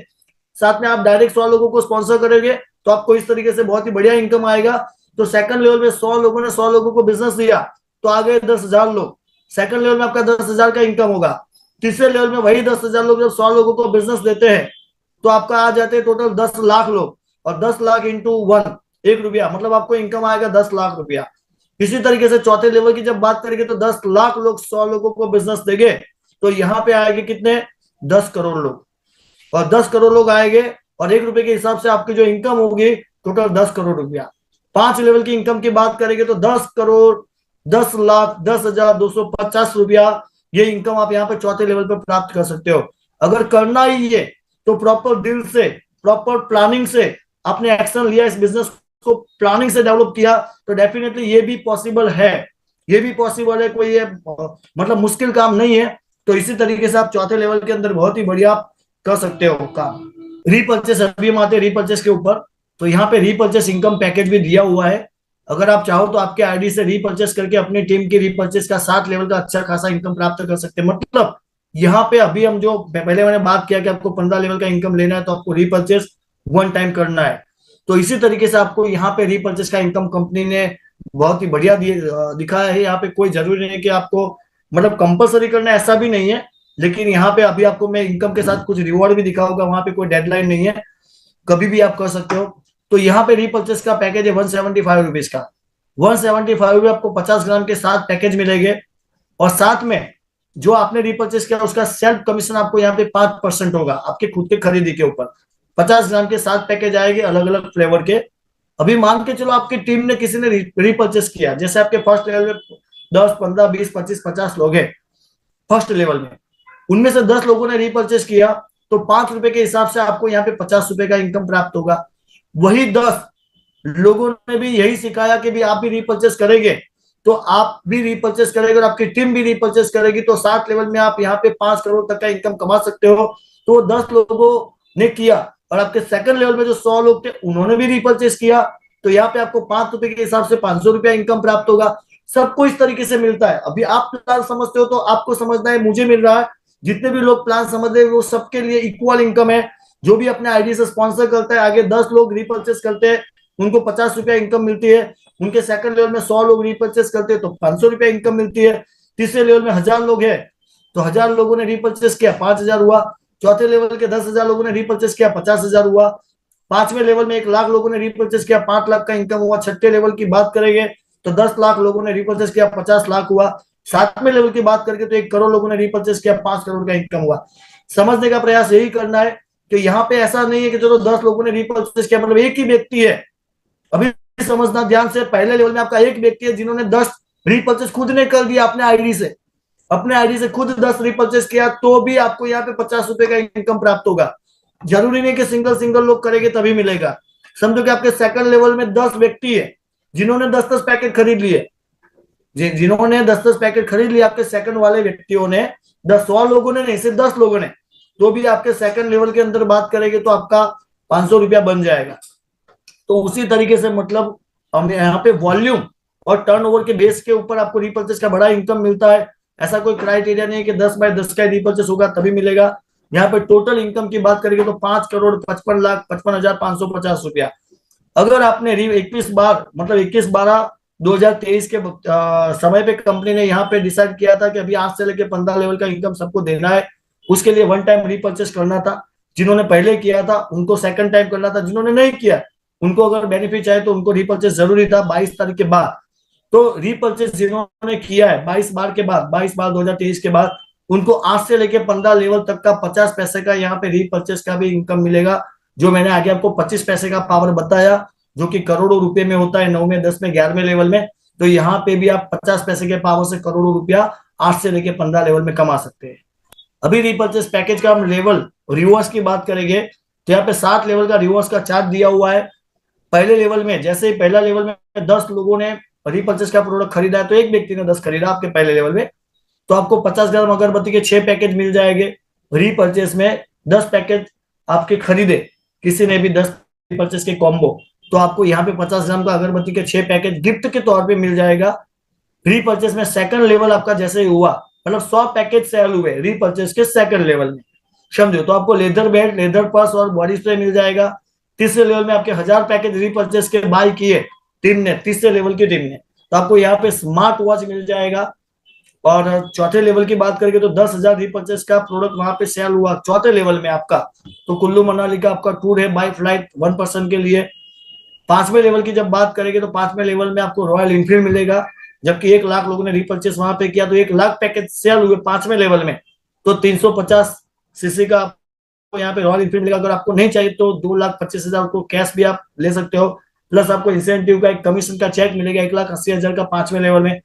साथ में आप डायरेक्ट 100 लोगों को स्पॉन्सर करेंगे, तो आपको इस तरीके से बहुत ही बढ़िया इनकम आएगा। तो सेकंड लेवल में 100 लोगों ने 100 लोगों को बिजनेस दिया, तो आ गए 10,000 लोग। सेकंड लेवल में आपका 10,000 का इनकम होगा। तीसरे लेवल में वही 10,000 लोग जब 100 लोगों को बिजनेस देते हैं तो आपका आ जाते हैं टोटल 10 लाख लोग, और 10 लाख इंटू 1, ₹1, मतलब आपको इनकम आएगा 10 लाख रुपया। इसी तरीके से चौथे लेवल की जब बात करेंगे तो 10 लाख लोग 100 लोगों को बिजनेस देंगे, तो यहाँ पे आएंगे कितने, 10 करोड़ लोग, और 10 करोड़ लोग आएंगे और ₹1 के हिसाब से आपकी जो इनकम होगी टोटल 10 करोड़ रुपया। 5 लेवल की इनकम की बात करेंगे तो 10 करोड़ 10,10,250 रुपया, ये इनकम आप यहाँ पे चौथे लेवल पे प्राप्त कर सकते हो। अगर करना ही है तो प्रॉपर दिल से, प्रॉपर प्लानिंग से आपने एक्शन लिया, इस बिजनेस को प्लानिंग से डेवलप किया, तो डेफिनेटली ये भी पॉसिबल है, ये भी पॉसिबल है, कोई ये मतलब मुश्किल काम नहीं है। तो इसी तरीके से आप चौथे लेवल के अंदर बहुत ही बढ़िया कर सकते हो काम। रीपर्चेस, अभी हम आते हैं रीपर्चेस के ऊपर। तो यहाँ पे रीपर्चेस इनकम पैकेज भी दिया हुआ है। अगर आप चाहो तो आपके आईडी से रीपर्चेस करके अपनी टीम की रीपर्चेस का 7 लेवल का अच्छा खासा इनकम प्राप्त कर सकते हैं। मतलब यहाँ पे अभी हम जो पहले मैंने बात किया कि आपको 15 लेवल का इनकम लेना है तो आपको रीपर्चेस 1 टाइम करना है। तो इसी तरीके से आपको यहाँ पे रीपर्चेस का इनकम कंपनी ने बहुत ही बढ़िया दिखाया है। यहाँ पे कोई जरूरी नहीं है कि आपको मतलब कंपलसरी करना है, ऐसा भी नहीं है, लेकिन यहाँ पे अभी आपको मैं इनकम के साथ कुछ रिवॉर्ड भी दिखाऊंगा, वहां पे कोई डेडलाइन नहीं है, कभी भी आप कर सकते हो। तो यहाँ पे रीपर्चेस का पैकेज है ₹175 का। ₹175 आपको 50 ग्राम के साथ पैकेज मिलेंगे, और साथ में जो आपने रीपर्चेस किया उसका सेल्फ कमीशन आपको यहाँ पे 5% होगा आपके खुद के खरीदी के ऊपर। 50 ग्राम के साथ पैकेज आएंगे अलग अलग फ्लेवर के। अभी मान के चलो आपकी टीम ने किसी ने रीपर्चेस किया, जैसे आपके फर्स्ट लेवल में 10, 15, 20, 25, 50 लोग हैं फर्स्ट लेवल में, उनमें से 10 लोगों ने रीपर्चेस किया, तो ₹5 के हिसाब से आपको यहाँ पे ₹50 का इनकम प्राप्त होगा। वही 10 लोगों ने भी यही सिखाया कि भी आप भी रीपर्चेस करेंगे तो आप भी रीपर्चेस करेंगे और आपकी टीम भी रीपर्चेस करेगी, तो 7 लेवल में आप यहाँ पे 5 करोड़ तक का इनकम कमा सकते हो। तो 10 लोगों ने किया, और आपके सेकंड लेवल में जो 100 लोग थे उन्होंने भी रीपर्चेस किया, तो यहाँ पे आपको ₹5 के हिसाब से ₹500 इनकम प्राप्त होगा। सबको इस तरीके से मिलता है। अभी आप प्लान समझते हो तो आपको समझना है, मुझे मिल रहा है, जितने भी लोग प्लान समझ रहे हैं वो सबके लिए इक्वल इनकम है। जो भी अपने आईडी से स्पॉन्सर करता है, आगे 10 लोग रीपर्चेस करते हैं उनको ₹50 इनकम मिलती है। उनके सेकंड लेवल में 100 लोग रीपर्चेस करते हैं तो ₹500 इनकम मिलती है। तीसरे लेवल में 1000 लोग हैं तो 1000 लोगों ने रीपर्चेस किया, 5000 हुआ। चौथे लेवल के 10,000 लोगों ने रीपर्चेस किया, 50,000 हुआ। पांचवें लेवल में 1 लाख लोगों ने रीपर्चेस किया, 5 लाख का इनकम हुआ। छठे लेवल की बात करेंगे तो 10 लाख लोगों ने रीपर्चेस किया, 50 लाख हुआ। 7वें लेवल की बात करके तो 1 करोड़ लोगों ने रीपर्चेस किया, 5 करोड़ का इनकम हुआ। समझने का प्रयास यही करना है कि यहाँ पे ऐसा नहीं है कि चलो 10 लोगों ने रीपर्चेस किया मतलब एक ही व्यक्ति है। अभी समझना ध्यान से, पहले लेवल में आपका एक व्यक्ति है जिन्होंने 10 रीपर्चेस खुद ने कर दिया अपने आईडी से, अपने आईडी से खुद 10 रिपर्चेस किया, तो भी आपको यहाँ पे ₹50 का इनकम प्राप्त होगा। जरूरी नहीं कि सिंगल लोग करेंगे तभी मिलेगा। समझो कि आपके सेकंड लेवल में 10 व्यक्ति है जिन्होंने 10-10 पैकेट खरीद लिए, जिन्होंने 10-10 पैकेट खरीद लिए आपके सेकंड वाले व्यक्तियों ने, 100 लोगों ने नहीं, सिर्फ 10 लोगों ने, तो भी आपके सेकंड लेवल के अंदर बात करेंगे तो आपका ₹500 बन जाएगा। तो उसी तरीके से मतलब हमें यहाँ पे वॉल्यूम और टर्नओवर के बेस के ऊपर आपको रीपर्चेस का बड़ा इनकम मिलता है। ऐसा कोई क्राइटेरिया नहीं कि 10/10 का रीपर्चेस होगा तभी मिलेगा। यहाँ पे टोटल इनकम की बात करेंगे तो 5,55,55,50 रुपया। अगर आपने 21 बार मतलब 21/12/2023 के समय पे कंपनी ने यहाँ पे डिसाइड किया था कि अभी आज से लेके 15 लेवल का इनकम सबको देना है, उसके लिए 1 टाइम रीपर्चेस करना था। जिन्होंने पहले किया था उनको सेकंड टाइम करना था, जिन्होंने नहीं किया उनको अगर बेनिफिट चाहे तो उनको रीपर्चेस जरूरी था 22 तारीख के बाद। तो रीपर्चेस जिन्होंने किया है 22 बार के बाद, 22 बार 2023 के बाद, उनको आज से लेके 15 लेवल तक का 50 पैसे का यहाँ पे रीपर्चेस का भी इनकम मिलेगा। जो मैंने आगे आपको 25 पैसे का पावर बताया, जो कि करोड़ों रुपए में होता है 9 में 10 में 11वें लेवल में, तो यहाँ पे भी आप 50 पैसे के पावर से करोड़ों रुपया 8 से लेके 15 लेवल में कमा सकते हैं। अभी रीपर्चेस पैकेज का हम लेवल रिवॉर्ड्स की बात करेंगे तो यहाँ पे 7 लेवल का रिवॉर्ड्स का चार्ट दिया हुआ है। पहले लेवल में, जैसे ही पहला लेवल में 10 लोगों ने रीपर्चेस का प्रोडक्ट खरीदा है, तो एक व्यक्ति ने 10 खरीदा आपके पहले लेवल में, तो आपको 50 ग्राम अगरबत्ती के 6 पैकेज मिल जाएंगे रीपर्चेस में। 10 पैकेज आपके खरीदे किसी ने भी 10 रीपर्चेस के कॉम्बो, तो आपको यहाँ पे 50 ग्राम का अगरबत्ती के 6 पैकेज गिफ्ट के तौर पे मिल जाएगा। रीपर्चेस में सेकंड लेवल आपका जैसे ही हुआ, मतलब 100 पैकेज सेल हुए रीपर्चेस के सेकंड लेवल में, समझो, तो आपको लेदर बेल्ट, लेदर पर्स और बॉडी स्प्रे मिल जाएगा। तीसरे लेवल में आपके 1000 पैकेज रीपर्चेस के बाय किए टीम ने, तीसरे लेवल की टीम ने, तो आपको यहाँ पे स्मार्ट वॉच मिल जाएगा। और चौथे लेवल की बात करेंगे तो 10,000 रीपर्चेस का प्रोडक्ट वहां पे सेल हुआ चौथे लेवल में आपका, तो कुल्लू मनाली का आपका टूर है बाय फ्लाइट 1 पर्सन के लिए। 5वें लेवल की जब बात करेंगे तो 5वें लेवल में आपको रॉयल इनफील्ड मिलेगा, जबकि 1 लाख लोगों ने रीपर्चेस वहां पे किया, तो 1 लाख पैकेज सेल हुए 5वें लेवल में, तो 350 सीसी का आपको यहाँ पे रॉयल इनफील्ड मिलेगा। अगर आपको नहीं चाहिए तो 2,25,000 को कैश भी आप ले सकते हो, प्लस आपको इंसेंटिव का एक कमीशन का चेक मिलेगा 1,80,000 का 5वें लेवल में।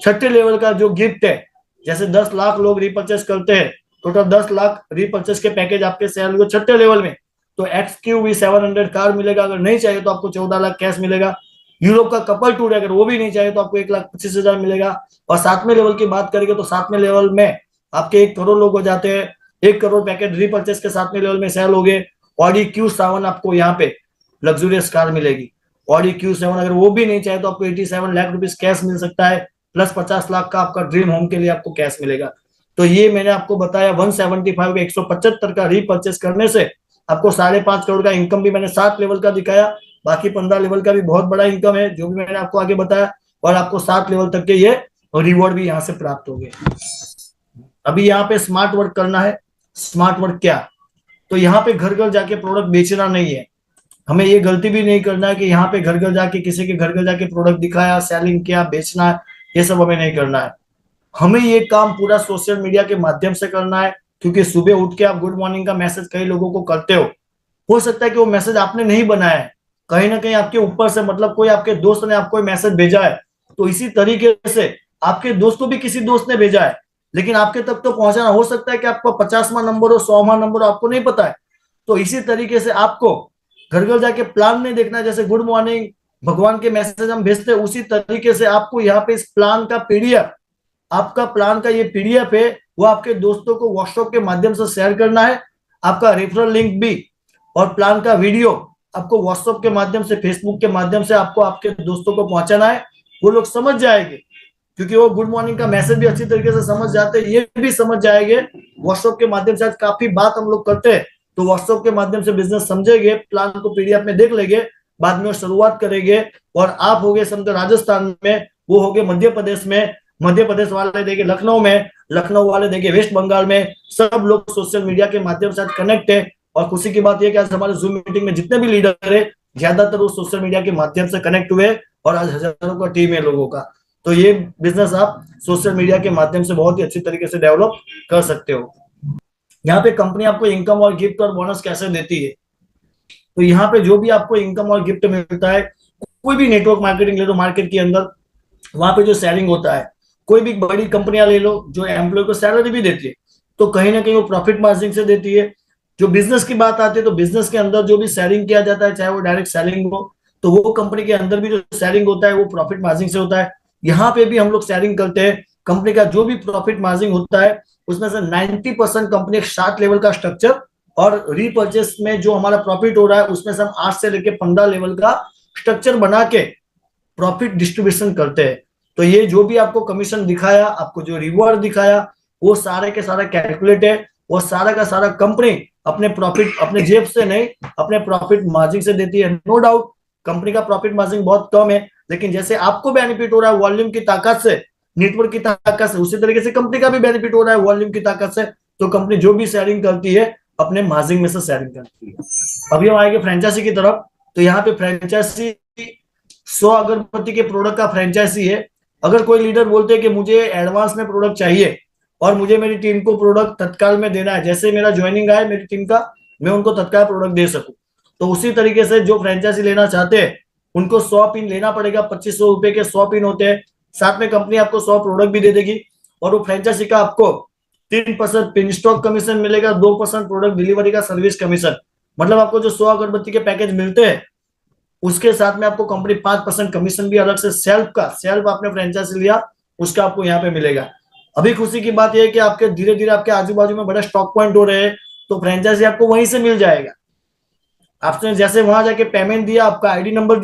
छठे लेवल का जो गिफ्ट है, जैसे 10 लाख लोग रिपर्चेस करते हैं, टोटल 10 लाख रिपर्चेस के पैकेज आपके सेल हुए छठे लेवल में, तो XQV 700 कार मिलेगा। अगर नहीं चाहिए तो आपको 14 लाख कैश मिलेगा। यूरोप का कपल टूर है, अगर वो भी नहीं चाहिए तो आपको 1,25,000 मिलेगा। और 7वें लेवल की बात करेंगे तो 7वें लेवल में आपके 1 करोड़ लोग हो जाते हैं, 1 करोड़ पैकेज रीपर्चेस के 7वें लेवल में सेल हो गए। ऑडी Q7 आपको यहाँ पे लग्जूरियस कार मिलेगी, ऑडी Q7। अगर वो भी नहीं चाहे तो आपको 87 लाख रुपीज कैश मिल सकता है, प्लस 50 लाख का आपका ड्रीम होम के लिए आपको कैश मिलेगा। तो ये मैंने आपको बताया 175 175 का रीपर्चेस करने से आपको 5.5 करोड़ का इनकम भी मैंने 7 लेवल का दिखाया। बाकी 15 लेवल का भी बहुत बड़ा इनकम है जो भी मैंने आपको आगे बताया, और आपको 7 लेवल तक के ये रिवॉर्ड भी यहाँ से प्राप्त हो गए। अभी यहाँ पे स्मार्ट वर्क करना है। स्मार्ट वर्क क्या, तो यहाँ पे घर घर जाके प्रोडक्ट बेचना नहीं है। हमें ये गलती भी नहीं करना है कि यहाँ पे घर घर जाके किसी के घर घर जाके प्रोडक्ट दिखाया, सेलिंग किया, बेचना है, ये सब हमें नहीं करना है। हमें ये काम पूरा सोशल मीडिया के माध्यम से करना है, क्योंकि सुबह उठ के आप गुड मॉर्निंग का मैसेज कई लोगों को करते हो सकता है कि वो मैसेज आपने नहीं बनाया है, कहीं ना कहीं आपके ऊपर से, मतलब कोई आपके दोस्त ने आपको मैसेज भेजा है, तो इसी तरीके से आपके दोस्त को भी किसी दोस्त ने भेजा है, लेकिन आपके तक तो पहुंचाना, हो सकता है कि आपको 50वां नंबर हो, 100वां नंबर आपको नहीं पता है। तो इसी तरीके से आपको घर घर जाके प्लान नहीं देखना है, जैसे गुड मॉर्निंग भगवान के मैसेज हम भेजते हैं, उसी तरीके से आपको यहाँ पे इस प्लान का पीडीएफ, आपका प्लान का ये पीडीएफ है, वो आपके दोस्तों को व्हाट्सएप के माध्यम से शेयर करना है। आपका रेफरल लिंक भी और प्लान का वीडियो आपको व्हाट्सएप के माध्यम से, फेसबुक के माध्यम से आपको आपके दोस्तों को पहुंचाना है। वो लोग समझ जाएंगे, क्योंकि वो गुड मॉर्निंग का मैसेज भी अच्छी तरीके से समझ जाते हैं, ये भी समझ जाएंगे। व्हाट्सएप के माध्यम से आज काफी बात हम लोग करते हैं, तो व्हाट्सएप के माध्यम से बिजनेस समझेंगे, प्लान को पीडीएफ में देख लेंगे, बाद में शुरुआत करेंगे। और आप हो गए समझो राजस्थान में, वो हो गए मध्य प्रदेश में, मध्य प्रदेश वाले देंगे लखनऊ में, लखनऊ वाले देंगे वेस्ट बंगाल में। सब लोग सोशल मीडिया के माध्यम से आज कनेक्ट है। और खुशी की बात यह कि आज हमारे जूम मीटिंग में जितने भी लीडर है, ज्यादातर वो सोशल मीडिया के माध्यम से कनेक्ट हुए, और आज हजारों का टीम है लोगों का। तो ये बिजनेस आप सोशल मीडिया के माध्यम से बहुत ही अच्छी तरीके से डेवलप कर सकते हो। यहाँ पे कंपनी आपको इनकम और गिफ्ट और बोनस कैसे देती है, तो यहाँ पे जो भी आपको इनकम और गिफ्ट मिलता है, कोई भी नेटवर्क मार्केटिंग ले लो मार्केट के अंदर, वहां पे जो सेलिंग होता है, कोई भी बड़ी कंपनियां ले लो जो एम्प्लॉय को सैलरी भी देती है, तो कहीं ना कहीं वो प्रॉफिट मार्जिन से देती है। जो बिजनेस की बात आती है, तो बिजनेस के अंदर जो भी सेलिंग किया जाता है, चाहे वो डायरेक्ट सेलिंग हो, तो वो कंपनी के अंदर भी जो सेलिंग होता है वो प्रॉफिट मार्जिन से होता है। यहाँ पे भी हम लोग सेलिंग करते हैं। कंपनी का जो भी प्रॉफिट मार्जिन होता है उसमें से 90% कंपनी एक 7 लेवल का स्ट्रक्चर, और रीपर्चेस में जो हमारा प्रॉफिट हो रहा है उसमें से हम 8 से लेकर 15 लेवल का स्ट्रक्चर बना के प्रॉफिट डिस्ट्रीब्यूशन करते हैं। तो ये जो भी आपको कमीशन दिखाया, आपको जो रिवॉर्ड दिखाया, वो सारे के सारा कैलकुलेट है, वो सारा का सारा कंपनी अपने प्रॉफिट, अपने जेब से नहीं, अपने प्रॉफिट मार्जिन से देती है। नो डाउट कंपनी का प्रॉफिट मार्जिन बहुत कम है, लेकिन जैसे आपको बेनिफिट हो रहा है वॉल्यूम की ताकत से, नेटवर्क की ताकत से, उसी तरीके से कंपनी का भी बेनिफिट हो रहा है वॉल्यूम की ताकत से। तो कंपनी जो भी शेयरिंग करती है अपने मार्जिन में से शेयरिंग करती है। अभी हम आएंगे फ्रेंचाइजी की तरफ। तो यहाँ पे फ्रेंचाइजी 100 अगरबत्ती के प्रोडक्ट का फ्रेंचाइजी है। अगर कोई लीडर बोलते हैं कि मुझे एडवांस में प्रोडक्ट चाहिए और मुझे मेरी टीम को प्रोडक्ट तत्काल में देना है, जैसे मेरा ज्वाइनिंग आए मेरी टीम का, मैं उनको तत्काल प्रोडक्ट दे सकूं, तो उसी तरीके से जो फ्रेंचाइजी लेना चाहते हैं उनको 100 पिन लेना पड़ेगा। 2500 रुपए के 100 पिन होते हैं। साथ में कंपनी आपको 100 प्रोडक्ट भी दे देगी और वो फ्रेंचाइजी का आपको 3% पिन स्टॉक कमीशन मिलेगा, 2% प्रोडक्ट डिलीवरी का सर्विस कमीशन। मतलब आपको जो 100 अगरबत्ती के पैकेज मिलते हैं उसके साथ में आपको कंपनी 5% कमीशन भी अलग से सेल्फ आपने फ्रेंचाइजी लिया उसका आपको यहाँ पे मिलेगा। अभी खुशी की बात यह है कि आपके धीरे धीरे आपके आजू बाजू में बड़े स्टॉक पॉइंट हो रहे हैं, तो फ्रेंचाइजी आपको वहीं से मिल जाएगा। आपने जैसे वहां जाके पेमेंट दिया, आपका आईडी नंबर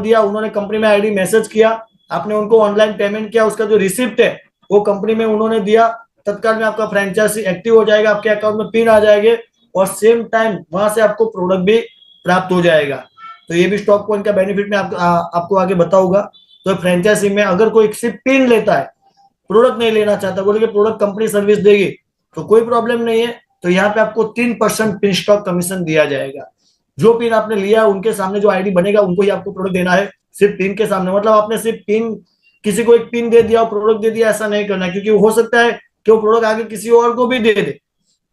दिया, उन्होंने कंपनी में आईडी मैसेज किया, आपने उनको ऑनलाइन पेमेंट किया, उसका जो रिसिप्ट है वो कंपनी में उन्होंने दिया, तत्काल में आपका फ्रेंचाइजी एक्टिव हो जाएगा, आपके अकाउंट में पिन आ जाएंगे और सेम टाइम वहां से आपको प्रोडक्ट भी प्राप्त हो जाएगा। तो ये भी स्टॉक पॉइंट का बेनिफिट मैं आपको आगे बताऊंगा। तो फ्रेंचाइजी में अगर कोई सिर्फ पिन लेता है, प्रोडक्ट नहीं लेना चाहता, बोले कि प्रोडक्ट कंपनी सर्विस देगी, तो कोई प्रॉब्लम नहीं है। तो यहाँ पे आपको 3% पिन स्टॉक कमीशन दिया जाएगा। जो पिन आपने लिया उनके सामने जो आईडी बनेगा उनको ही आपको प्रोडक्ट देना है, सिर्फ पिन के सामने। मतलब आपने सिर्फ पिन किसी को एक पिन दे दिया और प्रोडक्ट दे दिया, ऐसा नहीं करना, क्योंकि हो सकता है कि वो प्रोडक्ट आगे किसी और को भी दे दे,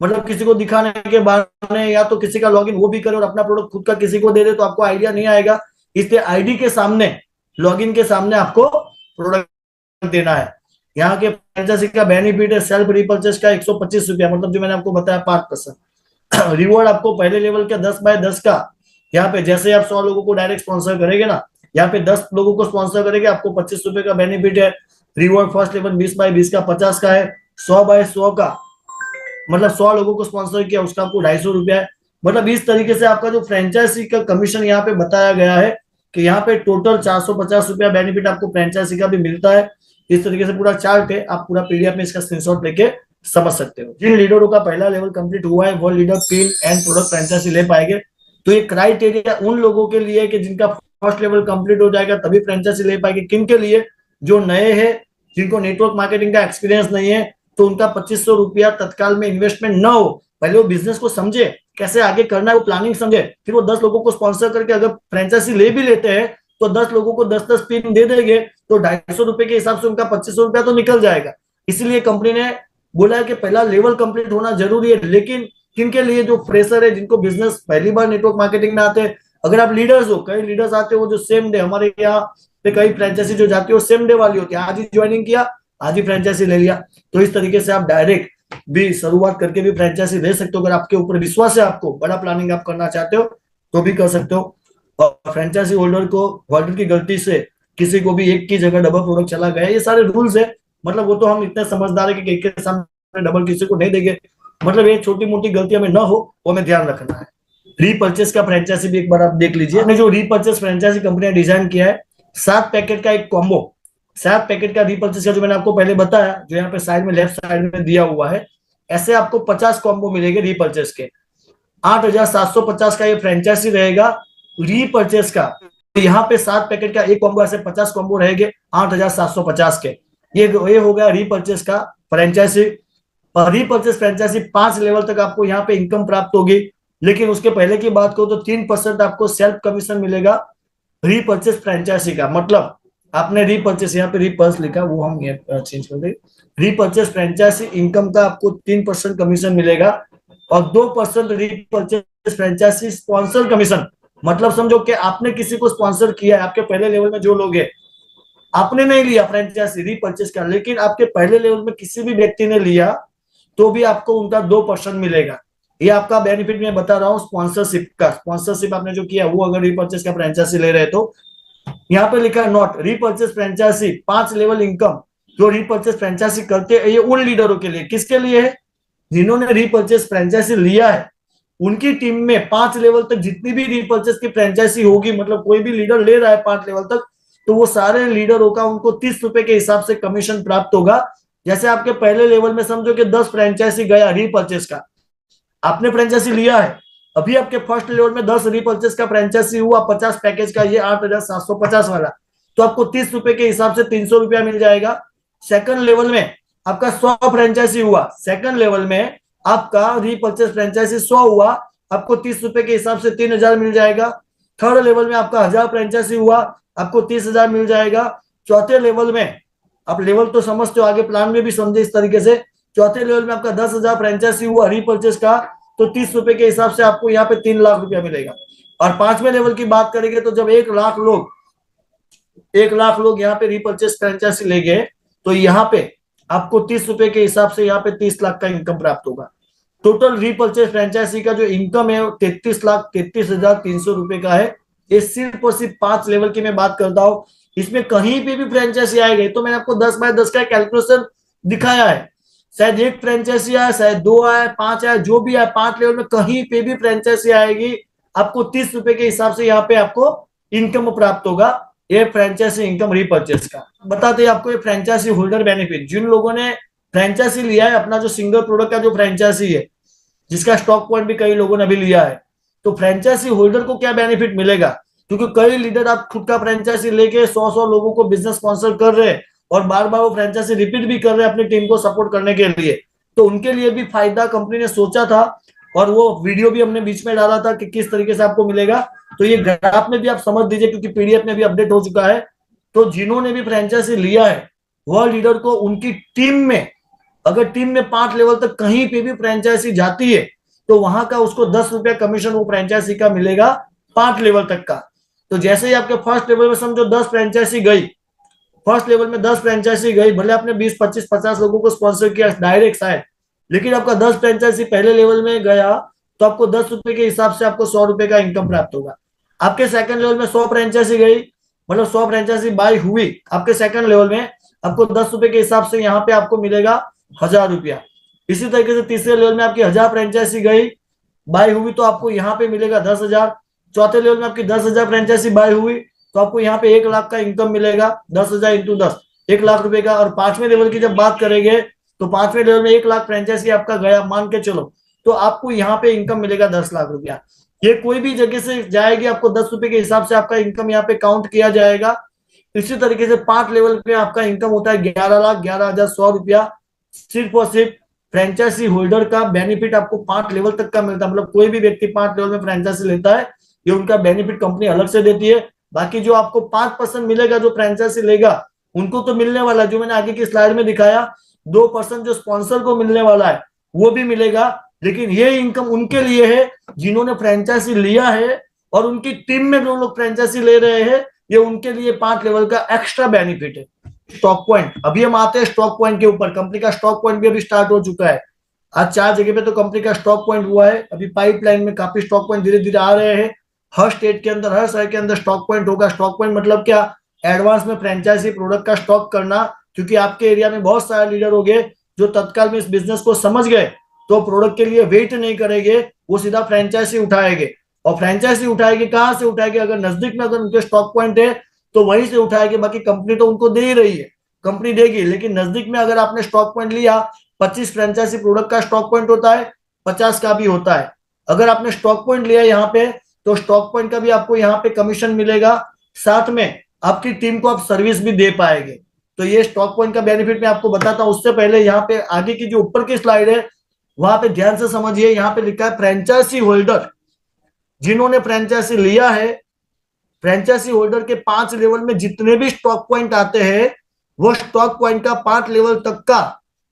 मतलब किसी को दिखाने के बहाने, या तो किसी का लॉगिन वो भी करे और अपना प्रोडक्ट खुद का किसी को दे दे, तो आपको आइडिया नहीं आएगा। इसलिए आईडी के सामने, लॉगिन के सामने आपको प्रोडक्ट देना है। यहाँ के फ्रेंचाइजी का बेनिफिट है सेल्फ रिपर्चेस का 125 रुपया, मतलब जो मैंने आपको बताया 5%। रिवॉर्ड आपको पहले लेवल के 10x10 का, यहाँ पे जैसे आप 100 लोगों को डायरेक्ट स्पॉन्सर करेंगे ना, यहाँ पे 10 लोगों को स्पॉन्सर करेंगे, आपको 25 रुपए का बेनिफिट है। रिवॉर्ड फर्स्ट लेवल 20x20 का 50 का है। 100x100 का, मतलब 100 लोगों को स्पॉन्सर किया उसका आपको 250 रुपया है। मतलब इस तरीके से आपका जो फ्रेंचाइजी का कमीशन यहाँ पे बताया गया है कि यहाँ पे टोटल 450 रुपया बेनिफिट आपको फ्रेंचाइजी का भी मिलता है। इस तरीके से पूरा चार्ट है, आप पूरा पीडीएफ में इसका स्क्रीनशॉट लेके समझ सकते हो। जिन लीडरों का पहला लेवल कंप्लीट हुआ है वो leader pin and product franchise ले पाएंगे। तो ये क्राइटेरिया उन लोगों के लिए कि जिनका फर्स्ट लेवल कंप्लीट हो जाएगा तभी फ्रेंचाइजी ले पाएंगे। किन के लिए? जो नए हैं, जिनको नेटवर्क मार्केटिंग का एक्सपीरियंस नहीं है, तो उनका 2500 रुपया तत्काल में इन्वेस्टमेंट न हो, पहले वो बिजनेस को समझे, कैसे आगे करना है वो प्लानिंग समझे, फिर वो 10 लोगों को स्पॉन्सर करके अगर फ्रेंचाइजी ले भी लेते हैं तो 10 लोगों को 10-10 पिन दे देंगे, तो 250 रुपए के हिसाब से उनका 2500 रुपया तो निकल जाएगा। इसीलिए कंपनी ने बोला है कि पहला लेवल कंप्लीट होना जरूरी है। लेकिन किनके लिए? जो फ्रेशर है, जिनको बिजनेस पहली बार नेटवर्क मार्केटिंग में आते हैं। अगर आप लीडर्स हो, कई लीडर्स आते हो जो सेम डे, हमारे यहाँ पे कई फ्रेंचाइजी जो जाती है वो सेम डे वाली होती है, आज ही ज्वाइनिंग किया आज ही फ्रेंचाइजी ले लिया। तो इस तरीके से आप डायरेक्ट भी शुरुआत करके भी फ्रेंचाइजी ले सकते हो। अगर आपके ऊपर विश्वास है, आपको बड़ा प्लानिंग आप करना चाहते हो तो भी कर सकते हो। और फ्रेंचाइजी होल्डर की गलती से किसी को भी एक की जगह डबल प्रोडक्ट चला गया, ये सारे रूल्स है। मतलब वो तो हम इतने समझदार है कि एक के सामने डबल किसी को नहीं देंगे। मतलब ये छोटी मोटी गलतियां में ना हो, वो हमें ध्यान रखना है। रीपर्चेस का फ्रेंचाइजी भी एक बार आप देख लीजिए। हमने जो रीपर्चेस फ्रेंचाइजी कंपनी ने डिजाइन किया है, 7 पैकेट का एक कॉम्बो, 7 पैकेट का रीपर्चेस का जो मैंने आपको पहले बताया, जो यहाँ पे साइड में लेफ्ट साइड में दिया हुआ है, ऐसे आपको 50 कॉम्बो मिलेंगे रीपर्चेस के। 8750 का ये फ्रेंचाइजी रहेगा रीपर्चेस का। यहाँ पे 7 पैकेट का एक कॉम्बो, ऐसे 50 कॉम्बो रहेंगे 8750 के। ये हो गया रीपर्चेस का फ्रेंचाइजी। और रीपर्चेस फ्रेंचाइजी 5 लेवल तक आपको यहाँ पे इनकम प्राप्त होगी। लेकिन उसके पहले की बात करो तो 3% आपको सेल्फ कमीशन मिलेगा रीपर्चेस फ्रेंचाइजी का। मतलब आपने रीपर्चेस, यहाँ पे रीपर्स लिखा, वो हम चेंज कर देंगे। रीपर्चेस फ्रेंचाइजी इनकम का आपको 3% कमीशन मिलेगा और 2% रीपर्चेस फ्रेंचाइजी स्पॉन्सर कमीशन। मतलब समझो कि आपने किसी को स्पॉन्सर किया है, आपके पहले लेवल में जो लोग हैं, आपने नहीं लिया फ्रेंचाइजी रीपर्चेस का, लेकिन आपके पहले लेवल में किसी भी व्यक्ति ने लिया तो भी आपको उनका 2% मिलेगा। ये आपका बेनिफिट मैं बता रहा हूँ स्पॉन्सरशिप का। स्पॉन्सरशिप आपने जो किया वो अगर रीपर्चेस का फ्रेंचाइजी ले रहे तो यहाँ पे लिखा है not repurchase franchise 5 level income. जो रीपर्चेस फ्रेंचाइजी करते हैं ये उन लीडरों के लिए, किसके लिए है? जिन्होंने रीपर्चेस फ्रेंचाइजी लिया है, उनकी टीम में 5 लेवल तक जितनी भी रीपर्चेस की फ्रेंचाइजी होगी, मतलब कोई भी लीडर ले रहा है 5 लेवल तक, तो वो सारे लीडरों का उनको 30 रुपए के हिसाब से कमीशन प्राप्त होगा। जैसे आपके पहले लेवल में समझो कि 10 फ्रेंचाइजी गया रीपर्चेस का, आपने फ्रेंचाइजी लिया है, अभी आपके फर्स्ट लेवल में 10 रीपर्चेस का फ्रेंचाइजी हुआ 50 पैकेज का, ये 8750 वाला, तो आपको 30 रुपए के हिसाब से 300 रुपया मिल जाएगा। सेकंड लेवल में आपका 100 फ्रेंचाइजी हुआ, सेकंड लेवल में आपका रीपर्चेस फ्रेंचाइजी 100 हुआ, आपको 30 रुपए के हिसाब से 3,000 मिल जाएगा। थर्ड लेवल में आपका 1,000 फ्रेंचाइजी हुआ, आपको 30,000 मिल जाएगा। चौथे लेवल में, आप लेवल तो समझते हो, आगे प्लान में भी समझे इस तरीके से। चौथे लेवल में आपका 10,000 फ्रेंचाइजी हुआ रीपर्चेस का, तो 30 रुपए के हिसाब से आपको यहाँ पे 3 लाख रुपया मिलेगा। और पांचवें लेवल की बात करेंगे तो जब 1 लाख लोग यहाँ पे रीपर्चेस फ्रेंचाइजी लेंगे, तो यहाँ पे आपको 30 रुपए के हिसाब से यहाँ पे 30 लाख का इनकम प्राप्त होगा। टोटल रीपर्चेस फ्रेंचाइजी का जो इनकम है 33,33,300 रुपए का है। ये सिर्फ और सिर्फ 5 लेवल की मैं बात करता हूँ। इसमें कहीं पे भी फ्रेंचाइजी आएगी तो मैंने आपको 10 बाय 10 का कैलकुलेशन दिखाया है। शायद एक फ्रेंचाइजी आए, शायद 2 आए, 5 आए, जो भी आए, 5 लेवल में कहीं पे भी फ्रेंचाइजी आएगी, आपको 30 रुपए के हिसाब से यहाँ पे आपको इनकम प्राप्त होगा। ये फ्रेंचाइजी इनकम रीपर्चेस का बताते हैं आपको। ये फ्रेंचाइजी होल्डर बेनिफिट, जिन लोगों ने फ्रेंचाइजी लिया है, अपना जो सिंगल प्रोडक्ट का जो फ्रेंचाइजी है, जिसका स्टॉक पॉइंट भी कई लोगों ने अभी लिया है, तो फ्रेंचाइजी होल्डर को क्या बेनिफिट मिलेगा? क्योंकि कई लीडर आप खुद का फ्रेंचाइजी लेके 100 लोगों को बिजनेस स्पॉन्सर कर रहे हैं और बार बार वो फ्रेंचाइजी रिपीट भी कर रहे हैं अपनी टीम को सपोर्ट करने के लिए, तो उनके लिए भी फायदा कंपनी ने सोचा था। और वो वीडियो भी हमने बीच में डाला था कि किस तरीके से आपको मिलेगा। तो ये ग्राफ में भी आप समझ दीजिए, क्योंकि पीडीएफ में भी अपडेट हो चुका है। तो जिन्होंने भी फ्रेंचाइजी लिया है, वह लीडर को उनकी टीम में, अगर टीम में 5 लेवल तक कहीं पे भी फ्रेंचाइजी जाती है, तो वहां का उसको 10 रुपया कमीशन वो फ्रेंचाइजी का मिलेगा 5 लेवल तक का। तो जैसे ही आपके फर्स्ट लेवल में समझो 10 फ्रेंचाइजी गई, फर्स्ट लेवल में 10 फ्रेंचाइजी गई, भले आपने 20, 25, 50 लोगों को स्पॉन्सर किया डायरेक्ट शायद, लेकिन आपका 10 फ्रेंचाइजी पहले लेवल में गया, तो आपको 10 रुपए के हिसाब से आपको 100 रुपए का इनकम प्राप्त होगा। आपके सेकंड लेवल में 100 फ्रेंचाइजी गई, मतलब 100 फ्रेंचाइजी बाय हुई आपके सेकंड लेवल में, आपको 10 रुपए के हिसाब से यहाँ पे आपको मिलेगा 1,000 रुपया। इसी तरीके से तीसरे लेवल में आपकी 1,000 फ्रेंचाइजी गई, बाय हुई, तो आपको यहाँ पे मिलेगा 10,000। चौथे लेवल में आपकी 10,000 फ्रेंचाइजी बाय हुई, तो आपको यहाँ पे 1 लाख का इनकम मिलेगा। 10,000 इंटू 10, 1 लाख रुपए का। और पांचवें लेवल की जब बात करेंगे, तो पांचवें लेवल में 1 लाख फ्रेंचाइजी आपका गया मान के चलो, तो आपको यहाँ पे इनकम मिलेगा 10 लाख रुपया। ये कोई भी जगह से जाएगी, आपको 10 रुपए के हिसाब से आपका इनकम यहाँ पे काउंट किया जाएगा। इसी तरीके से 5 लेवल पे आपका इनकम होता है 11,11,100 रुपया। सिर्फ और सिर्फ फ्रेंचाइजी होल्डर का बेनिफिट आपको 5 लेवल तक का मिलता है। मतलब कोई भी व्यक्ति 5 लेवल में फ्रेंचाइजी लेता है, ये उनका बेनिफिट कंपनी अलग से देती है। बाकी जो आपको 5% मिलेगा जो फ्रेंचाइजी लेगा, उनको तो मिलने वाला, जो मैंने आगे की स्लाइड में दिखाया, 2% जो स्पॉन्सर को मिलने वाला है वो भी मिलेगा। लेकिन ये इनकम उनके लिए है जिन्होंने फ्रेंचाइजी लिया है और उनकी टीम में जो लोग फ्रेंचाइजी ले रहे हैं, ये उनके लिए 5 लेवल का एक्स्ट्रा बेनिफिट है। स्टॉक पॉइंट, अभी हम आते हैं स्टॉक पॉइंट के ऊपर। कंपनी का स्टॉक पॉइंट भी अभी स्टार्ट हो चुका है। आज 4 जगह पे तो कंपनी का स्टॉक पॉइंट हुआ है। अभी पाइपलाइन में काफी स्टॉक पॉइंट धीरे धीरे आ रहे हैं। हर स्टेट के अंदर, हर शहर के अंदर स्टॉक पॉइंट होगा। स्टॉक पॉइंट मतलब क्या? एडवांस में फ्रेंचाइजी प्रोडक्ट का स्टॉक करना, क्योंकि आपके एरिया में बहुत सारे लीडर हो गए जो तत्काल में इस बिजनेस को समझ गए, तो प्रोडक्ट के लिए वेट नहीं करेंगे, वो सीधा फ्रेंचाइजी उठाएंगे। और फ्रेंचाइजी उठाएंगे कहाँ से उठाएंगे? अगर नजदीक में अगर उनके स्टॉक पॉइंट है तो वहीं से उठाएंगे। बाकी कंपनी तो उनको दे ही रही है, कंपनी देगी। लेकिन नजदीक में अगर आपने स्टॉक पॉइंट लिया, 25 फ्रेंचाइजी प्रोडक्ट का स्टॉक पॉइंट होता है, 50 का भी होता है। अगर आपने स्टॉक पॉइंट लिया यहाँ पे, तो स्टॉक पॉइंट का भी आपको यहाँ पे कमीशन मिलेगा, साथ में आपकी टीम को आप सर्विस भी दे पाएंगे। तो ये स्टॉक पॉइंट का बेनिफिट मैं आपको बताता हूँ। उससे पहले यहाँ पे आगे की जो ऊपर की स्लाइड है, वहां पे ध्यान से समझिए। यहाँ पे लिखा है फ्रेंचाइजी होल्डर, जिन्होंने फ्रेंचाइजी लिया है, फ्रेंचाइजी होल्डर के 5 लेवल में जितने भी स्टॉक पॉइंट आते हैं, वो स्टॉक पॉइंट का 5 लेवल तक का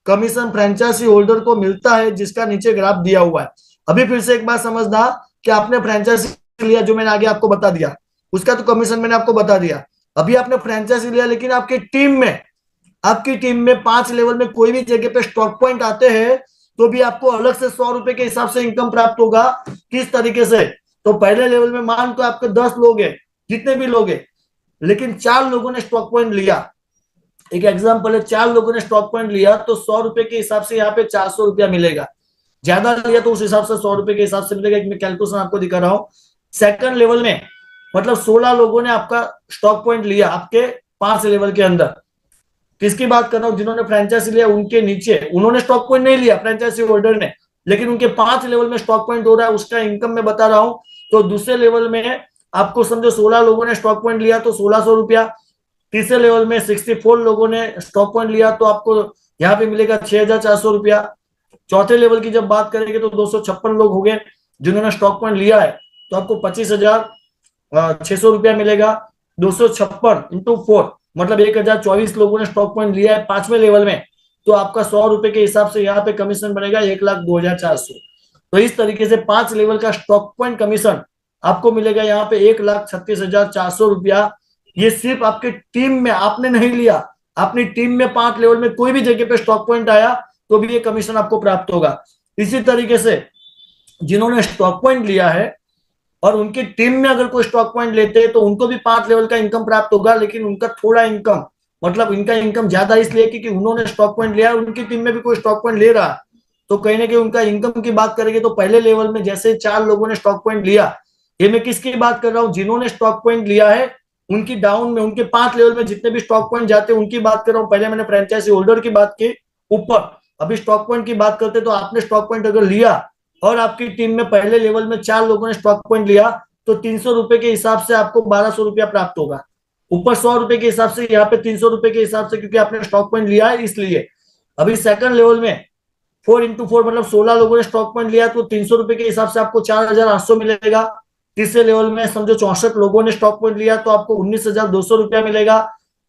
कमीशन फ्रेंचाइजी होल्डर को मिलता है, जिसका नीचे ग्राफ दिया हुआ है। अभी फिर से एक बात समझना कि आपने फ्रेंचाइजी लिया, जो मैंने आगे आपको बता दिया, उसका तो कमीशन मैंने आपको बता दिया। अभी आपने फ्रेंचाइजी लिया, लेकिन आपकी टीम में 5 लेवल में कोई भी जगह पे स्टॉक पॉइंट आते हैं, तो भी आपको अलग से 100 रुपए के हिसाब से इनकम प्राप्त होगा। किस तरीके से? तो पहले लेवल में मान को आपके 10 लोग हैं, जितने भी लोग हैं, लेकिन 4 लोगों ने स्टॉक पॉइंट लिया। एक एग्जांपल है, 4 लोगों ने स्टॉक पॉइंट लिया, तो 100 रुपए के हिसाब से यहाँ पे 400 रुपया मिलेगा। ज्यादा लिया तो उस हिसाब से 100 रुपए के हिसाब से मिलेगा। मैं कैलकुलेशन आपको दिखा रहा हूँ। सेकंड लेवल में मतलब 16 लोगों ने आपका स्टॉक पॉइंट लिया आपके 5 लेवल के अंदर। किसकी बात कर रहा हूँ? जिन्होंने फ्रेंचाइजी लिया उनके नीचे, उन्होंने स्टॉक पॉइंट नहीं लिया फ्रेंचाइजी होल्डर ने, लेकिन उनके 5 लेवल में स्टॉक पॉइंट हो रहा है, उसका इनकम मैं बता रहा हूँ। तो दूसरे लेवल में आपको समझो 16 लोगों ने स्टॉक पॉइंट लिया तो 1600 रुपया। तीसरे लेवल में 64 लोगों ने स्टॉक पॉइंट लिया, तो आपको यहाँ पे मिलेगा 6,400 रुपया। चौथे लेवल की जब बात करेंगे तो 256 लोग हो गए, जिन्होंने स्टॉक पॉइंट लिया है तो आपको 25,600 रुपया मिलेगा। 256 × 4 मतलब 1,024 लोगों ने स्टॉक पॉइंट लिया है 5वें लेवल में, तो आपका 100 रुपए के हिसाब से यहाँ पे कमीशन बनेगा 1,02,400। तो इस तरीके से 5 लेवल का स्टॉक पॉइंट कमीशन आपको मिलेगा यहाँ पे 1,36,400 रुपया। ये सिर्फ आपके टीम में आपने नहीं लिया, अपनी टीम में 5 लेवल में कोई भी जगह पे स्टॉक पॉइंट आया तो भी ये कमीशन आपको प्राप्त होगा। इसी तरीके से जिन्होंने स्टॉक पॉइंट लिया है और उनकी टीम में अगर कोई स्टॉक पॉइंट लेते हैं तो उनको भी 5 लेवल का इनकम प्राप्त होगा, लेकिन उनका थोड़ा इनकम मतलब इनका इनकम ज्यादा इसलिए क्योंकि उन्होंने स्टॉक पॉइंट लिया, उनकी टीम में भी कोई स्टॉक पॉइंट ले रहा है। तो कहीं ना कहीं उनका इनकम की बात करेंगे तो पहले लेवल में जैसे 4 लोगों ने स्टॉक पॉइंट लिया, ये मैं किसकी बात कर रहा हूँ, जिन्होंने स्टॉक पॉइंट लिया है उनकी डाउन में उनके 5 लेवल में जितने भी स्टॉक पॉइंट जाते हैं उनकी बात कर रहा हूँ। पहले मैंने फ्रेंचाइजी होल्डर की बात की ऊपर, अभी स्टॉक पॉइंट की बात करते तो आपने स्टॉक पॉइंट अगर लिया और आपकी टीम में पहले लेवल में 4 लोगों ने स्टॉक पॉइंट लिया तो 300 रुपए के हिसाब से आपको 1,200 रुपया प्राप्त होगा। ऊपर 100 रुपए के हिसाब से, यहाँ पे 300 रुपए के हिसाब से, क्योंकि आपने स्टॉक पॉइंट लिया है इसलिए। अभी सेकंड लेवल में 4 × 4 मतलब 16 लोगों ने स्टॉक पॉइंट लिया तो 300 रुपए के हिसाब से आपको 4,800 मिलेगा। तीसरे लेवल में समझो 64 लोगों ने स्टॉक पॉइंट लिया तो आपको 19,200 रुपया मिलेगा।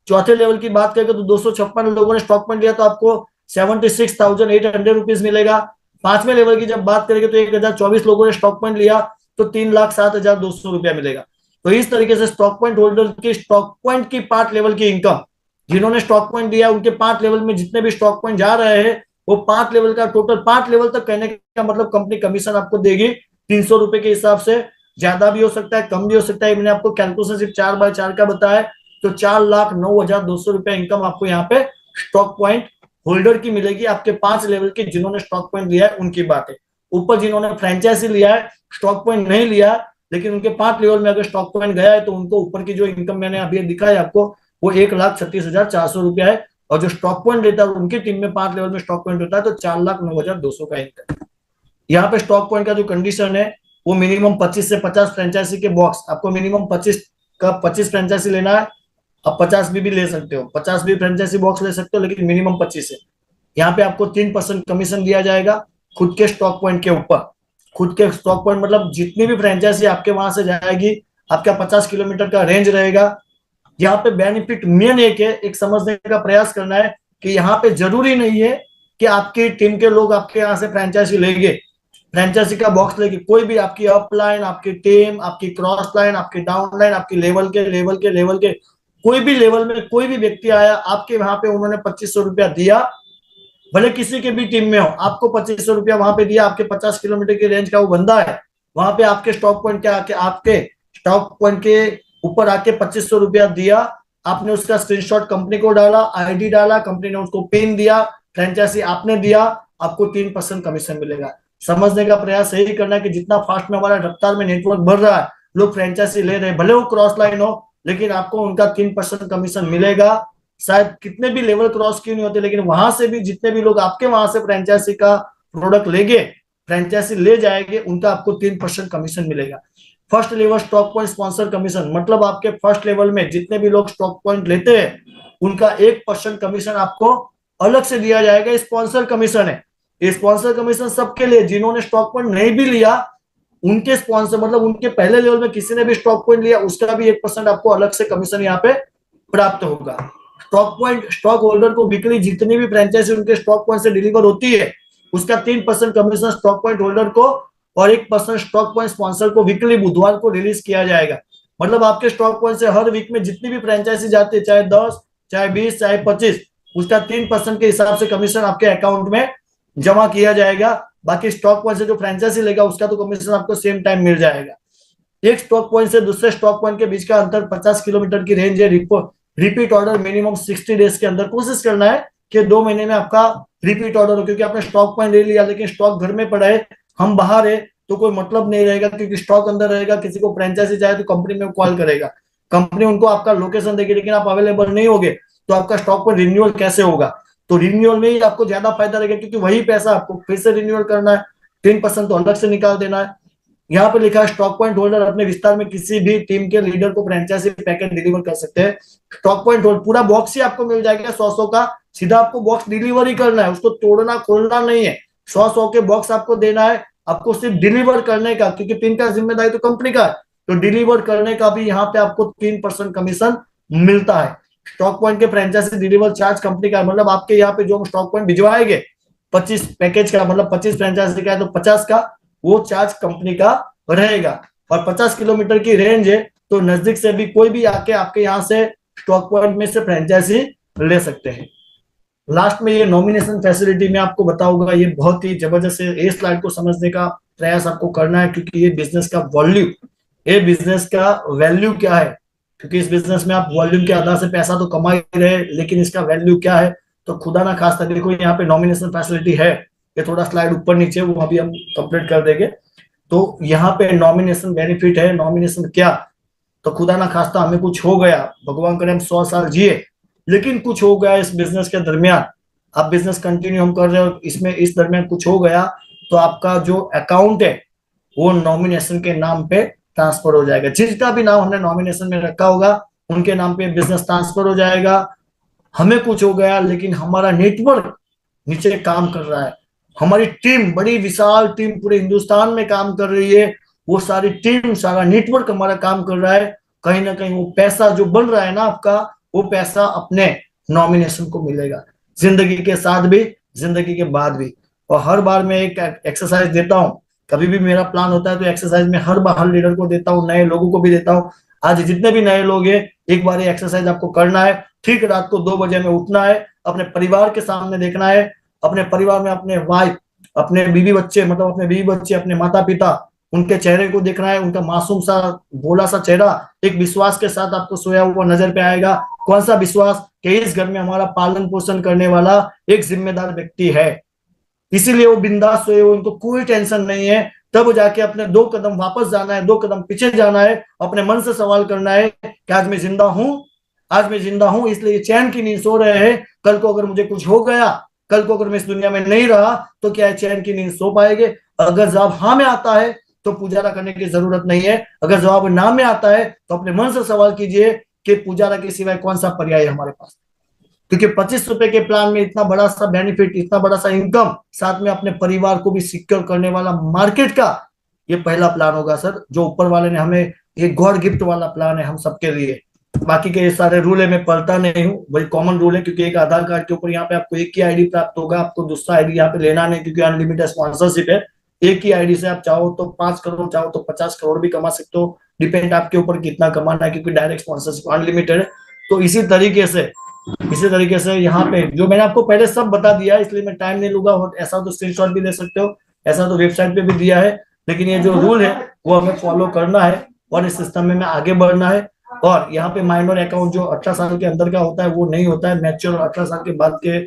चौथे लेवल की बात करें तो 256 लोगों ने स्टॉक पॉइंट लिया तो आपको 76,800 रुपीज मिलेगा। पांचवें लेवल की जब बात करेंगे तो 1,024 लोगों ने स्टॉक पॉइंट लिया तो 3,07,200 रुपया मिलेगा। तो इस तरीके से स्टॉक पॉइंट होल्डर की स्टॉक पॉइंट की 5 लेवल की इनकम, जिन्होंने स्टॉक पॉइंट दिया उनके 5 लेवल में जितने भी स्टॉक पॉइंट जा रहे हैं वो 5 लेवल का टोटल 5 लेवल तक कहने का मतलब कंपनी कमीशन आपको देगी 300 रुपए के हिसाब से। ज्यादा भी हो सकता है, कम भी हो सकता है। मैंने आपको कैलकुलेशन सिर्फ 4/4 का बताया तो 4,09,200 रुपया इनकम आपको यहाँ पे स्टॉक पॉइंट होल्डर की मिलेगी। आपके 5 लेवल के जिन्होंने स्टॉक पॉइंट लिया है उनकी बात है। ऊपर जिन्होंने फ्रेंचाइजी लिया है, स्टॉक पॉइंट नहीं लिया लेकिन उनके 5 लेवल में अगर स्टॉक पॉइंट गया है तो उनको ऊपर की जो इनकम मैंने अभी दिखाया आपको वो 1,36,400 रुपया है। और जो स्टॉक पॉइंट लेता है उनकी टीम में 5 लेवल में स्टॉक पॉइंट होता है तो 4,09,200 का इनकम। यहाँ पे स्टॉक पॉइंट का जो कंडीशन है वो मिनिमम 25 से 50 फ्रेंचाइजी के बॉक्स, आपको मिनिमम 25 फ्रेंचाइजी लेना है। आप 50 भी ले सकते हो, 50 भी फ्रेंचाइजी बॉक्स ले सकते हो, लेकिन मिनिमम 25 है। यहाँ पे आपको 3% कमीशन दिया जाएगा खुद के स्टॉक पॉइंट के ऊपर। खुद के स्टॉक पॉइंट मतलब जितनी भी फ्रेंचाइजी आपके वहां से जाएगी, आपका 50 किलोमीटर का रेंज रहेगा। यहाँ पे बेनिफिट मेन एक समझने का प्रयास करना है कि यहाँ पे जरूरी नहीं है कि आपकी टीम के लोग आपके यहाँ से फ्रेंचाइजी लेंगे, फ्रेंचाइजी का बॉक्स लेके। कोई भी आपकी अप लाइन, आपकी टीम, आपकी क्रॉस लाइन, आपकी डाउन लाइन, आपकी लेवल के कोई भी लेवल में कोई भी व्यक्ति आया आपके वहां पे, उन्होंने 2,500 रुपया दिया, भले किसी के भी टीम में हो, आपको 2,500 रुपया वहां पे दिया, आपके 50 किलोमीटर की रेंज का वो बंदा है, वहां पे आपके स्टॉक पॉइंट के आके आपके स्टॉक पॉइंट के ऊपर आके 2,500 रुपया दिया, आपने उसका स्क्रीनशॉट कंपनी को डाला, आईडी डाला, कंपनी ने उसको पिन दिया, फ्रेंचाइजी आपने दिया, आपको 3% कमीशन मिलेगा। समझने का प्रयास यही करना है कि जितना फास्ट में हमारा रफ्तार में नेटवर्क बढ़ रहा है, लोग फ्रेंचाइजी ले रहे हैं, भले वो क्रॉस लाइन हो, लेकिन आपको उनका 3% कमीशन मिलेगा। शायद कितने भी लेवल क्रॉस क्यों नहीं होते, लेकिन वहां से भी जितने भी लोग आपके वहां से फ्रेंचाइजी का प्रोडक्ट लेंगे, फ्रेंचाइजी ले जाएंगे, उनका आपको 3% कमीशन मिलेगा। First level stock point sponsor commission मतलब आपके फर्स्ट लेवल में जितने भी लोग स्टॉक पॉइंट लेते हैं उनका 1% कमीशन आपको अलग से दिया जाएगा। स्पॉन्सर कमीशन है, स्पॉन्सर कमीशन सबके लिए। जिन्होंने स्टॉक पॉइंट नहीं भी लिया उनके स्पॉन्सर मतलब उनके पहले लेवल में किसी ने भी स्टॉक पॉइंट लिया उसका भी 1% आपको अलग से कमीशन यहाँ पे प्राप्त होगा। स्टॉक पॉइंट स्टॉक होल्डर को वीकली जितनी भी फ्रेंचाइजी उनके स्टॉक पॉइंट से डिलीवर होती है उसका 3% कमीशन स्टॉक पॉइंट होल्डर को और 1% स्टॉक पॉइंट स्पॉन्सर को वीकली बुधवार को रिलीज किया जाएगा। मतलब आपके स्टॉक पॉइंट से हर वीक में जितनी भी फ्रेंचाइजी जाती है, चाहे 10, चाहे 20, चाहे 25, उसका 3% के हिसाब से कमीशन आपके अकाउंट में जमा किया जाएगा। बाकी स्टॉक पॉइंट से जो फ्रेंचाइजी लेगा उसका तो कमीशन आपको सेम टाइम मिल जाएगा। एक स्टॉक पॉइंट से दूसरे स्टॉक पॉइंट के बीच का अंतर 50 किलोमीटर की रेंज है। रिपीट ऑर्डर मिनिमम 60 डेज के अंदर कोशिश करना है कि 2 महीने में आपका रिपीट ऑर्डर हो, क्योंकि आपने स्टॉक पॉइंट ले लिया लेकिन स्टॉक घर में पड़ा है, हम बाहर है, तो कोई मतलब नहीं रहेगा, क्योंकि स्टॉक अंदर रहेगा। किसी को फ्रेंचाइजी चाहे तो कंपनी में कॉल करेगा, कंपनी उनको आपका लोकेशन देगी, लेकिन आप अवेलेबल नहीं होगे तो आपका स्टॉक पर रिन्यूअल कैसे होगा। तो रिन्यूअल में ही आपको ज्यादा फायदा रहेगा, क्योंकि वही पैसा आपको फिर से रिन्यूअल करना है, 3% तो अलग से निकाल देना है। यहाँ पे लिखा है स्टॉक पॉइंट होल्डर अपने विस्तार में किसी भी टीम के लीडर को फ्रेंचाइजी पैकेट डिलीवर कर सकते हैं। स्टॉक पॉइंट होल्डर पूरा बॉक्स ही आपको मिल जाएगा 100 का, सीधा आपको बॉक्स डिलीवर ही करना है, उसको तोड़ना खोलना नहीं है। 100 के बॉक्स आपको देना है, आपको सिर्फ डिलीवर करने का, क्योंकि पिन का जिम्मेदारी तो कंपनी का है, तो डिलीवर करने का भी यहाँ पे आपको 3% कमीशन मिलता है। स्टॉक पॉइंट के फ्रेंचाइजी डिलीवर चार्ज कंपनी का, मतलब आपके यहाँ पे जो स्टॉक पॉइंट भिजवाएंगे 25 पैकेज का, मतलब 25 फ्रेंचाइजी का है तो 50 का वो चार्ज कंपनी का रहेगा। और 50 किलोमीटर की रेंज है, तो नजदीक से भी कोई भी आके आपके यहाँ से स्टॉक पॉइंट में से फ्रेंचाइजी ले सकते हैं। लास्ट में ये नॉमिनेशन फैसिलिटी में आपको बताऊंगा, ये बहुत ही जबरदस्त है। इस स्लाइड को समझने का प्रयास आपको करना है, क्योंकि ये बिजनेस का वॉल्यूम, ये बिजनेस का वैल्यू क्या है, क्योंकि इस बिजनेस में आप वॉल्यूम के आधार से पैसा तो कमा ही रहे, लेकिन इसका वैल्यू क्या है। तो खुदा ना खास्ता देखो यहाँ पे नॉमिनेशन फैसिलिटी है, ये थोड़ा स्लाइड ऊपर नीचे वो अभी हम कंप्लीट कर देंगे। तो यहाँ पे नॉमिनेशन बेनिफिट है। नॉमिनेशन क्या, तो खुदा ना खास्ता हमें कुछ हो गया, भगवान करे हम 100 साल जिए, लेकिन कुछ हो गया इस बिजनेस के दरमियान, आप बिजनेस कंटिन्यू हम कर रहे हो, इसमें इस दरमियान कुछ हो गया, तो आपका जो अकाउंट है वो नॉमिनेशन के नाम पे ट्रांसफर हो जाएगा। जिसका भी नाम हमने नॉमिनेशन में रखा होगा उनके नाम पे बिजनेस ट्रांसफर हो जाएगा। हमें कुछ हो गया, लेकिन हमारा नेटवर्क नीचे काम कर रहा है, हमारी टीम, बड़ी विशाल टीम पूरे हिंदुस्तान में काम कर रही है, वो सारी टीम, सारा नेटवर्क हमारा काम कर रहा है। कहीं ना कहीं वो पैसा जो बन रहा है ना आपका, वो पैसा अपने नॉमिनेशन को मिलेगा, जिंदगी के साथ भी, जिंदगी के बाद भी। और हर बार मैं एक एक्सरसाइज देता हूँ, कभी भी मेरा प्लान होता है तो एक्सरसाइज में हर बार हर लीडर को देता हूँ, नए लोगों को भी देता हूँ। आज जितने भी नए लोग हैं, एक बार ये एक्सरसाइज आपको करना है। ठीक रात को 2 बजे में उठना है, अपने परिवार के सामने देखना है, अपने परिवार में अपने वाइफ, अपने बीवी बच्चे, मतलब अपने बीवी बच्चे, अपने माता पिता, उनके चेहरे को देखना है, उनका मासूम सा भोला सा चेहरा एक विश्वास के साथ आपको सोया हुआ नजर पे आएगा। कौन सा विश्वास, कि इस घर में हमारा पालन पोषण करने वाला एक जिम्मेदार व्यक्ति है, इसीलिए वो बिंदास सोए, उनको कोई टेंशन नहीं है। तब जाके अपने 2 कदम वापस जाना है, 2 कदम पीछे जाना है, अपने मन से सवाल करना है कि आज मैं जिंदा हूं, आज मैं जिंदा हूं, इसलिए चैन की नींद सो रहे हैं। कल को अगर मुझे कुछ हो गया, कल को अगर मैं इस दुनिया में नहीं रहा, तो क्या है चैन की नींद सो पाएंगे। अगर जवाब हाँ में आता है तो पुजारा करने की जरूरत नहीं है, अगर जवाब ना में आता है तो अपने मन से सवाल कीजिए कि पुजारा के सिवाय कौन सा पर्याय है हमारे पास। क्योंकि 25 रुपए के प्लान में इतना बड़ा सा बेनिफिट, इतना बड़ा सा इनकम, साथ में अपने परिवार को भी सिक्योर करने वाला मार्केट का ये पहला प्लान होगा सर, जो ऊपर वाले ने हमें, ये गॉड गिफ्ट वाला प्लान है हम सबके लिए। बाकी के ये सारे रूल है मैं पढ़ता नहीं हूँ, वही कॉमन रूल है, क्योंकि एक आधार कार्ड के ऊपर यहाँ पे आपको एक ही आईडी प्राप्त होगा, आपको दूसरा आईडी यहाँ पे लेना नहीं, क्योंकि अनलिमिटेड स्पॉन्सरशिप है। एक ही आईडी से आप चाहो तो 5 करोड़, चाहो तो 50 करोड़ भी कमा सकते हो, डिपेंड आपके ऊपर कितना कमाना है, क्योंकि डायरेक्ट स्पॉन्सरशिप अनलिमिटेड है। तो इसी तरीके से यहाँ पे जो मैंने आपको पहले सब बता दिया है, इसलिए मैं टाइम नहीं लूंगा। और ऐसा तो स्क्रीनशॉट भी ले सकते हो, ऐसा तो वेबसाइट पे भी दिया है, लेकिन ये जो रूल है वो हमें फॉलो करना है और इस सिस्टम में आगे बढ़ना है। और यहाँ पे माइनर अकाउंट जो 18 साल के अंदर का होता है वो नहीं होता है, मैच्योर 18 साल के बाद के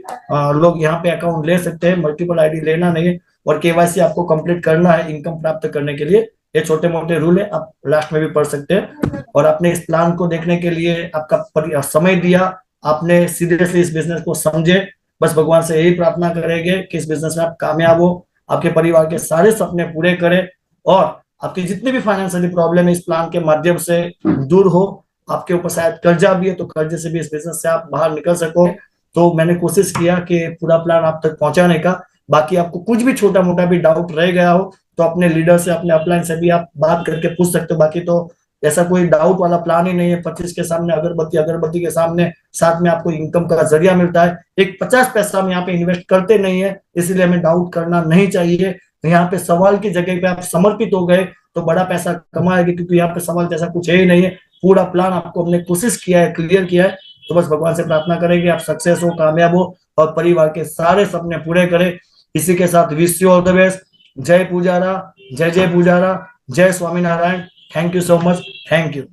लोग यहाँ पे अकाउंट ले सकते हैं, मल्टीपल आईडी लेना नहीं है। और केवाईसी आपको कंप्लीट करना है इनकम प्राप्त करने के लिए। ये छोटे मोटे रूल है, आप लास्ट में भी पढ़ सकते हैं। और आपने इस प्लान को देखने के लिए आपका समय दिया, आपने सीरियसली इस बिजनेस को समझे। बस भगवान से यही प्रार्थना करेंगे कि इस बिजनेस में आप कामयाब हो, आपके परिवार के सारे सपने पूरे करें, और आपकी जितनी भी फाइनेंशियली प्रॉब्लम है इस प्लान के माध्यम से दूर हो। आपके ऊपर शायद कर्जा भी है, तो कर्जे से भी इस बिजनेस से आप बाहर निकल सको। तो मैंने कोशिश किया कि पूरा प्लान आप तक पहुंचाने का। बाकी आपको कुछ भी छोटा मोटा भी डाउट रह गया हो तो अपने लीडर से, अपने अपलाइन से भी आप बात करके पूछ सकते हो। बाकी तो ऐसा कोई डाउट वाला प्लान ही नहीं है। 25 के सामने अगरबत्ती, अगरबत्ती के सामने साथ में आपको इनकम का जरिया मिलता है। एक 50 पैसा हम यहाँ पे इन्वेस्ट करते नहीं है, इसलिए हमें डाउट करना नहीं चाहिए। यहाँ पे सवाल की जगह पे आप समर्पित हो गए तो बड़ा पैसा कमाएंगे, क्योंकि यहाँ पे सवाल जैसा कुछ है ही नहीं है। पूरा प्लान आपको हमने कोशिश किया है, क्लियर किया है। तो बस भगवान से प्रार्थना करेंगे आप सक्सेस हो, कामयाब हो और परिवार के सारे सपने पूरे करें। इसी के साथ wish you all the best. जय पुजारा, जय जय पुजारा, जय Swaminarayan. Thank you so much, thank you.